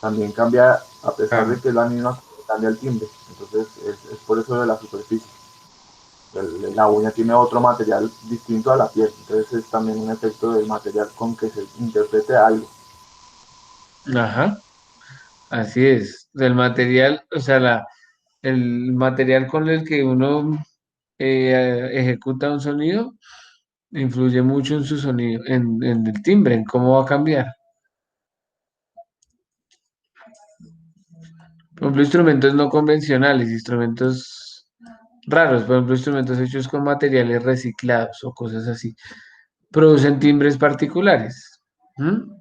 También cambia, a pesar de Claro. que es la misma, cambia el timbre. Entonces, es por eso de la superficie. La uña tiene otro material distinto a la piel. Entonces, es también un efecto del material con que se interprete algo. Ajá, así es. Del material, o sea, el material con el que uno ejecuta un sonido influye mucho en su sonido, en el timbre, en cómo va a cambiar. Por ejemplo, instrumentos no convencionales, instrumentos raros, por ejemplo, instrumentos hechos con materiales reciclados o cosas así, producen timbres particulares. ¿Mm?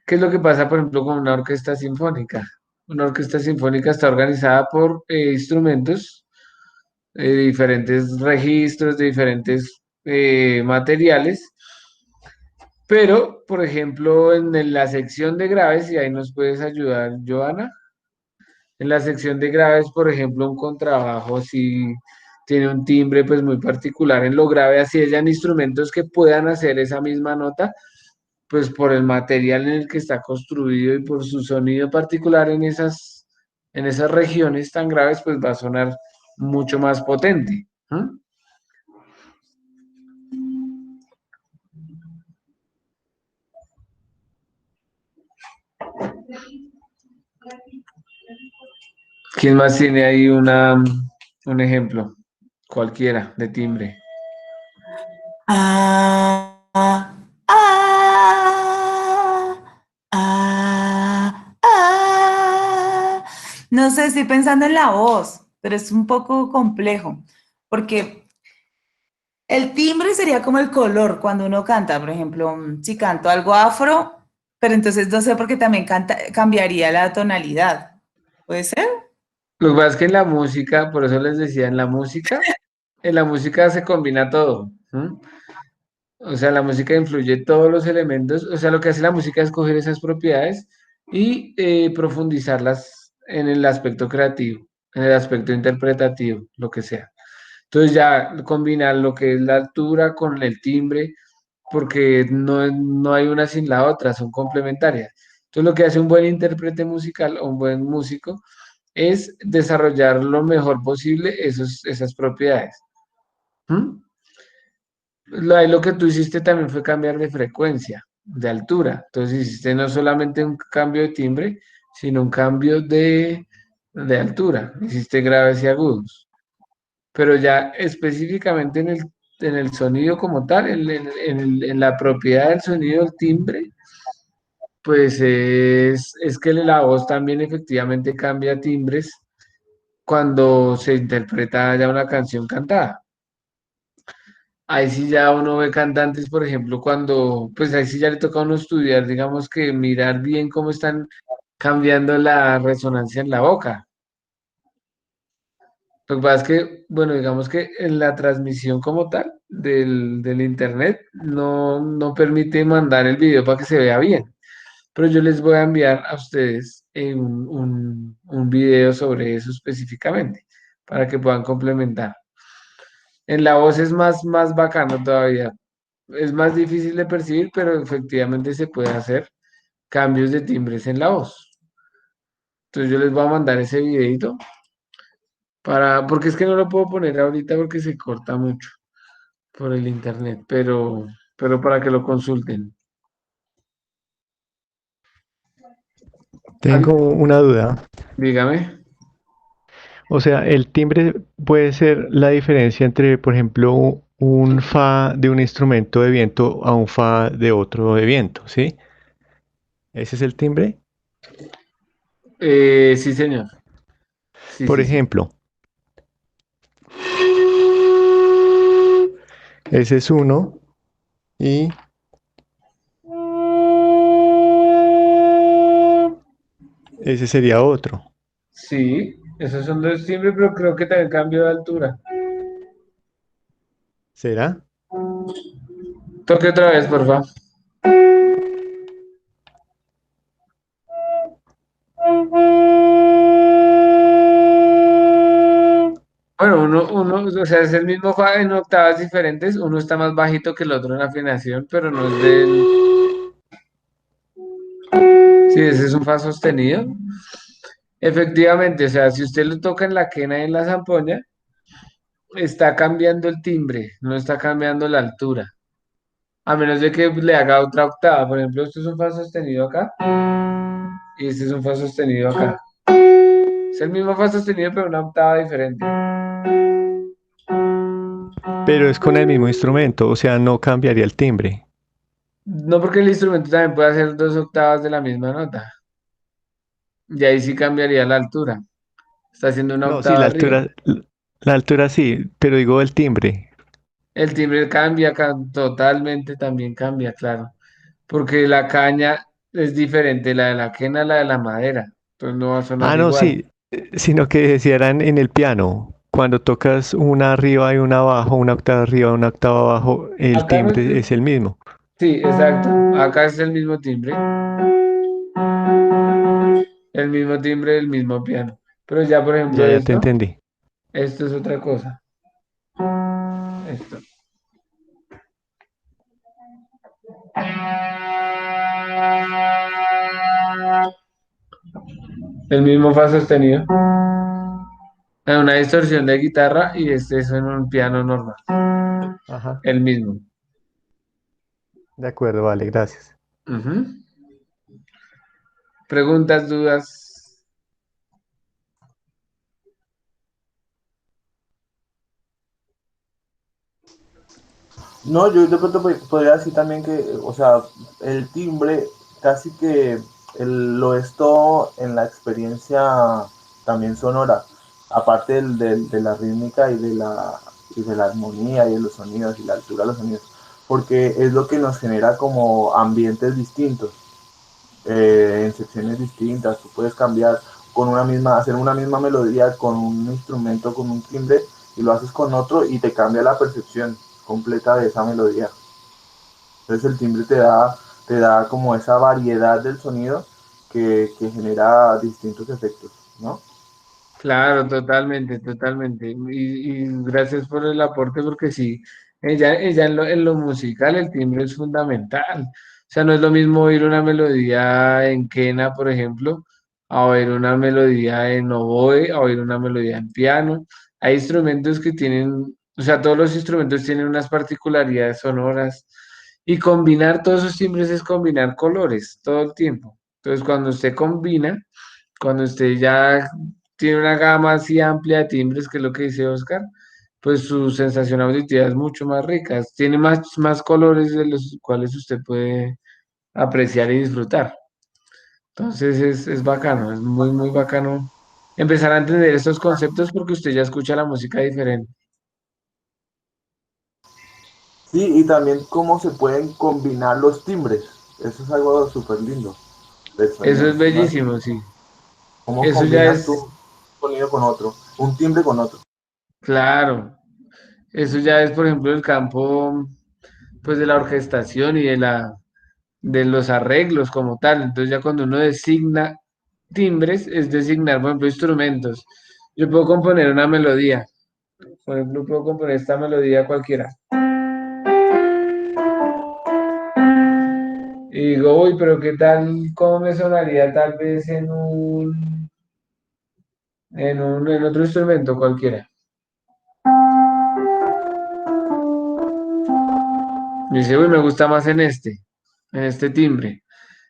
¿Qué es lo que pasa, por ejemplo, con una orquesta sinfónica? Una orquesta sinfónica está organizada por instrumentos de diferentes registros, de diferentes materiales, pero, por ejemplo, en la sección de graves, y ahí nos puedes ayudar, Joana, en la sección de graves, por ejemplo, un contrabajo si tiene un timbre pues muy particular en lo grave, así hayan instrumentos que puedan hacer esa misma nota, pues por el material en el que está construido y por su sonido particular en esas regiones tan graves, pues va a sonar mucho más potente. ¿Mm? ¿Quién más tiene ahí un ejemplo? Cualquiera, de timbre. Ah, ah, ah, ah, ah. No sé, estoy pensando en la voz, pero es un poco complejo, porque el timbre sería como el color cuando uno canta, por ejemplo, si canto algo afro, pero entonces no sé porque también cambiaría la tonalidad. ¿Puede ser? Lo que pasa es que en la música, por eso les decía, en la música se combina todo. ¿M? O sea, la música influye todos los elementos. O sea, lo que hace la música es coger esas propiedades y profundizarlas en el aspecto creativo, en el aspecto interpretativo, lo que sea. Entonces ya combinar lo que es la altura con el timbre, porque no hay una sin la otra, son complementarias. Entonces lo que hace un buen intérprete musical o un buen músico es desarrollar lo mejor posible esas propiedades. ¿Mm? Ahí lo que tú hiciste también fue cambiar de frecuencia, de altura. Entonces hiciste no solamente un cambio de timbre, sino un cambio de altura. Hiciste graves y agudos. Pero ya específicamente en el sonido como tal, en la propiedad del sonido, el timbre, pues es que la voz también efectivamente cambia timbres cuando se interpreta ya una canción cantada. Ahí sí ya uno ve cantantes, por ejemplo, pues ahí sí ya le toca a uno estudiar, digamos que mirar bien cómo están cambiando la resonancia en la boca. Lo que pasa es que, bueno, digamos que en la transmisión como tal del internet no permite mandar el video para que se vea bien. Pero yo les voy a enviar a ustedes un video sobre eso específicamente, para que puedan complementar. En la voz es más bacano todavía. Es más difícil de percibir, pero efectivamente se puede hacer cambios de timbres en la voz. Entonces yo les voy a mandar ese videito porque es que no lo puedo poner ahorita porque se corta mucho por el internet, pero para que lo consulten. Tengo una duda. Dígame. O sea, el timbre puede ser la diferencia entre, por ejemplo, un fa de un instrumento de viento a un fa de otro de viento, ¿sí? ¿Ese es el timbre? Sí, señor. Sí, Por sí, sí. ejemplo, ese es uno y ese sería otro. Sí, esos son dos timbres, pero creo que también cambio de altura. ¿Será? Toque otra vez, por favor. Bueno, o sea, es el mismo fa en octavas diferentes, uno está más bajito que el otro en la afinación, pero no es del... Sí, ese es un fa sostenido. Efectivamente, o sea, si usted lo toca en la quena y en la zampoña, está cambiando el timbre, no está cambiando la altura. A menos de que le haga otra octava. Por ejemplo, esto es un fa sostenido acá y este es un fa sostenido acá. Es el mismo fa sostenido, pero una octava diferente. Pero es con el mismo instrumento, o sea, no cambiaría el timbre. No, porque el instrumento también puede hacer dos octavas de la misma nota. Y ahí sí cambiaría la altura. Está haciendo una No, sí, octava arriba. la altura sí, pero digo el timbre. El timbre cambia, totalmente también cambia, claro. Porque la caña es diferente, la de la quena a la de la madera. Entonces no va a sonar Ah, no, igual. sí, sino que decían en el piano, cuando tocas una arriba y una abajo, una octava arriba, una octava abajo, el Acá no timbre es... es el mismo. Sí, exacto. Acá es el mismo timbre. El mismo timbre del mismo piano. Pero ya, por ejemplo, Ya te entendí. esto es otra cosa. Esto. El mismo fa sostenido. En una distorsión de guitarra y este es en un piano normal. Ajá. El mismo. De acuerdo, vale, gracias. Ujú. Preguntas, dudas. No, yo de pronto podría decir también que, o sea, el timbre casi que lo es todo en la experiencia también sonora, aparte de la rítmica y de la armonía y de los sonidos y la altura de los sonidos, porque es lo que nos genera como ambientes distintos, en secciones distintas. Tú puedes cambiar hacer una misma melodía con un instrumento, con un timbre, y lo haces con otro y te cambia la percepción completa de esa melodía. Entonces el timbre te da como esa variedad del sonido que genera distintos efectos, ¿no? Claro, totalmente, totalmente. Y gracias por el aporte, porque sí, ella en lo musical el timbre es fundamental. O sea, no es lo mismo oír una melodía en quena, por ejemplo, a oír una melodía en oboe, a oír una melodía en piano. Hay instrumentos que tienen, o sea, todos los instrumentos tienen unas particularidades sonoras y combinar todos esos timbres es combinar colores todo el tiempo. Entonces, cuando usted combina, cuando usted ya tiene una gama así amplia de timbres, que es lo que dice Oscar, pues su sensación auditiva es mucho más rica, tiene más colores de los cuales usted puede apreciar y disfrutar. Entonces es bacano, es muy, muy bacano empezar a entender estos conceptos porque usted ya escucha la música diferente. Sí, y también cómo se pueden combinar los timbres. Eso es algo súper lindo del Eso sonido, es ¿no? bellísimo, sí. Cómo Eso ya combinas tú es, un sonido con otro, un timbre con otro. claro, eso ya es, por ejemplo, el campo, pues, de la orquestación y de los arreglos como tal. Entonces ya cuando uno designa timbres, es designar, por ejemplo, instrumentos. Yo puedo componer una melodía. Por ejemplo, puedo componer esta melodía cualquiera. Y digo, uy, pero ¿qué tal? ¿Cómo me sonaría tal vez en otro instrumento cualquiera? Y dice, uy, me gusta más en este timbre.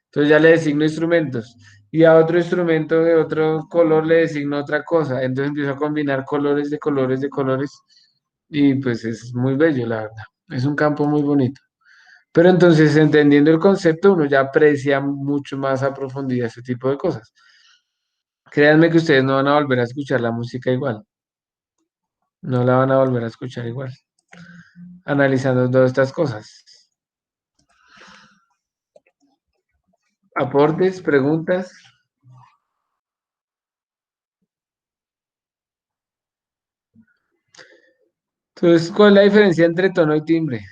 Entonces ya le designo instrumentos. Y a otro instrumento de otro color le designo otra cosa. Entonces empiezo a combinar colores de colores de colores. Y pues es muy bello, la verdad. Es un campo muy bonito. Pero entonces, entendiendo el concepto, uno ya aprecia mucho más a profundidad ese tipo de cosas. Créanme que ustedes no van a volver a escuchar la música igual. No la van a volver a escuchar igual. Analizando todas estas cosas. Aportes, preguntas. Entonces, ¿cuál es la diferencia entre tono y timbre?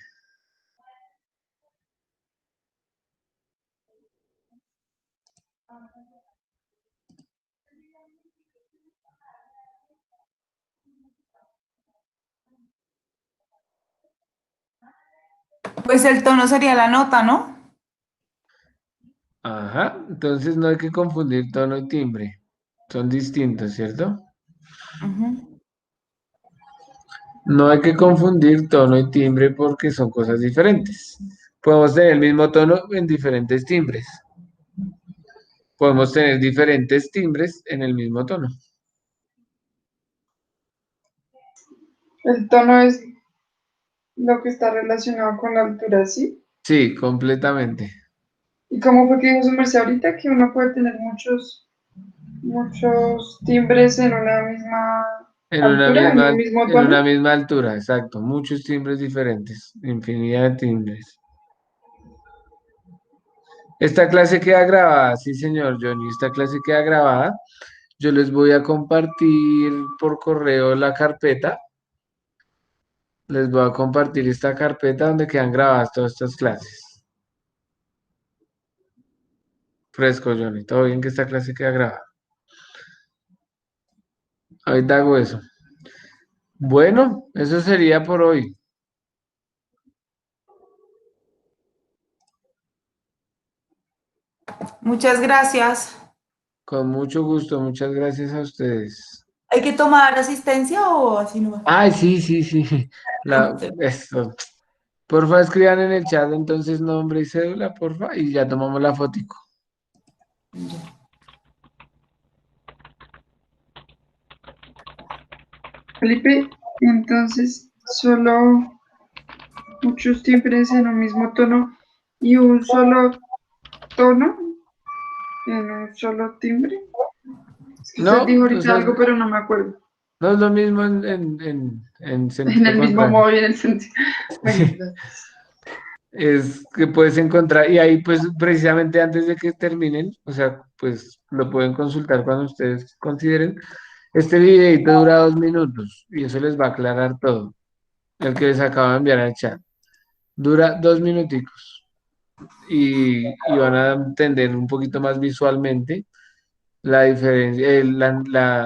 Pues el tono sería la nota, ¿no? Ajá, entonces no hay que confundir tono y timbre. Son distintos, ¿cierto? Ujú. No hay que confundir tono y timbre porque son cosas diferentes. Podemos tener el mismo tono en diferentes timbres. Podemos tener diferentes timbres en el mismo tono. El tono es lo que está relacionado con la altura, ¿sí? Sí, completamente. ¿Y cómo fue que dijo su merced ahorita que uno puede tener muchos timbres en una misma altura, en un mismo En una tono? misma altura, exacto. Muchos timbres diferentes, infinidad de timbres. Esta clase queda grabada, sí, señor Johnny, esta clase queda grabada. Yo les voy a compartir por correo la carpeta. Les voy a compartir esta carpeta donde quedan grabadas todas estas clases. Fresco, Johnny. Todo bien que esta clase queda grabada. Ahorita hago eso. Bueno, eso sería por hoy. Muchas gracias. Con mucho gusto. Muchas gracias a ustedes. ¿Hay que tomar asistencia o así no? Ay, sí, sí, sí. Esto. Porfa, escriban en el chat entonces nombre y cédula, porfa, y ya tomamos la fotico. Felipe, entonces solo muchos timbres en un mismo tono y un solo tono en un solo timbre. Es que usted No, dijo o ahorita sea, algo, pero no me acuerdo. no es lo mismo en En sentido el mismo contrario. modo y en el sentido. Bueno, gracias. Es que puedes encontrar, y ahí pues precisamente antes de que terminen, o sea, pues lo pueden consultar cuando ustedes consideren. Este videito dura 2 minutos y eso les va a aclarar todo. El que les acabo de enviar al chat. Dura 2 minuticos y van a entender un poquito más visualmente la diferencia,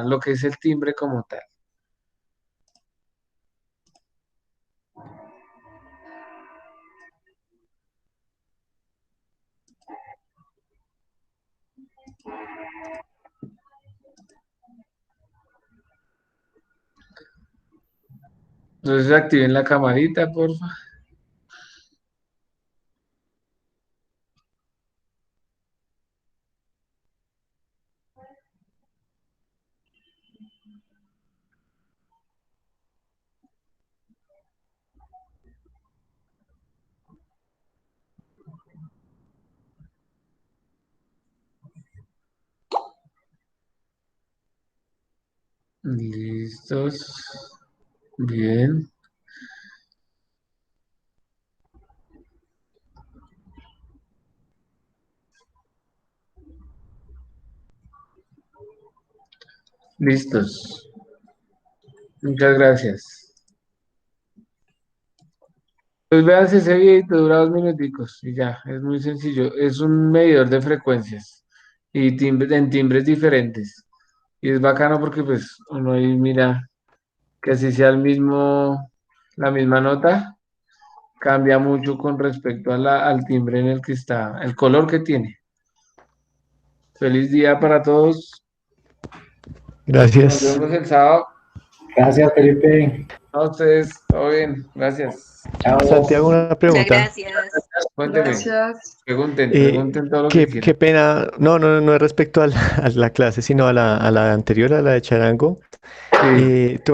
lo que es el timbre como tal. Entonces activen la camarita, porfa. Listos. Bien. Listos. Muchas gracias. Pues vean, ese videito dura 2 minuticos y ya, es muy sencillo. Es un medidor de frecuencias y en timbres diferentes. Y es bacano porque pues uno ahí mira que así sea la misma nota, cambia mucho con respecto a al timbre en el que está, el color que tiene. Feliz día para todos. Nos Gracias. vemos el sábado. Gracias, Felipe. A ustedes, todo bien. Gracias. Chao. Santiago, una Muchas pregunta. gracias. Cuénteme, Gracias. pregunten todo lo que Qué quieran. pena, no es respecto a a la clase, sino a la anterior, a la de Charango. Sí. Tú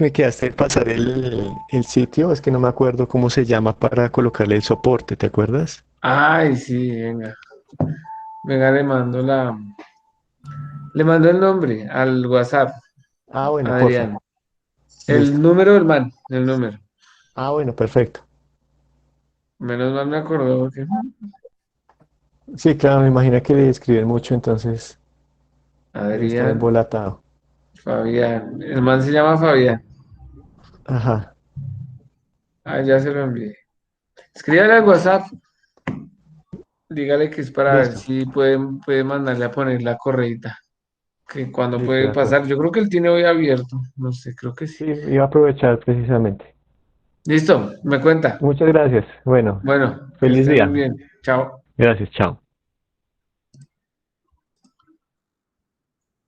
me quedaste de pasar el sitio, es que no me acuerdo cómo se llama para colocarle el soporte, ¿te acuerdas? Ay, sí, venga. Venga, le mando el nombre al WhatsApp, Ah, bueno, porfa. Adrián. El Listo. número del man, el número. Ah, bueno, perfecto. Menos mal me acordó que Sí, claro, me imagino que le escriben mucho, entonces debe estar Adrián, embolatado. Fabián. El man se llama Fabián. Ajá, Ah, ya se lo envié. Escríbale al WhatsApp. Dígale que es para ver listo. si puede mandarle a poner la correíta. Que cuando Listo, puede de acuerdo. pasar. Yo creo que él tiene hoy abierto. No sé, creo que sí. Sí, iba a aprovechar precisamente. Listo, me cuenta. Muchas gracias. Bueno, Bueno, que feliz estén muy día. bien. Chao. Gracias, chao.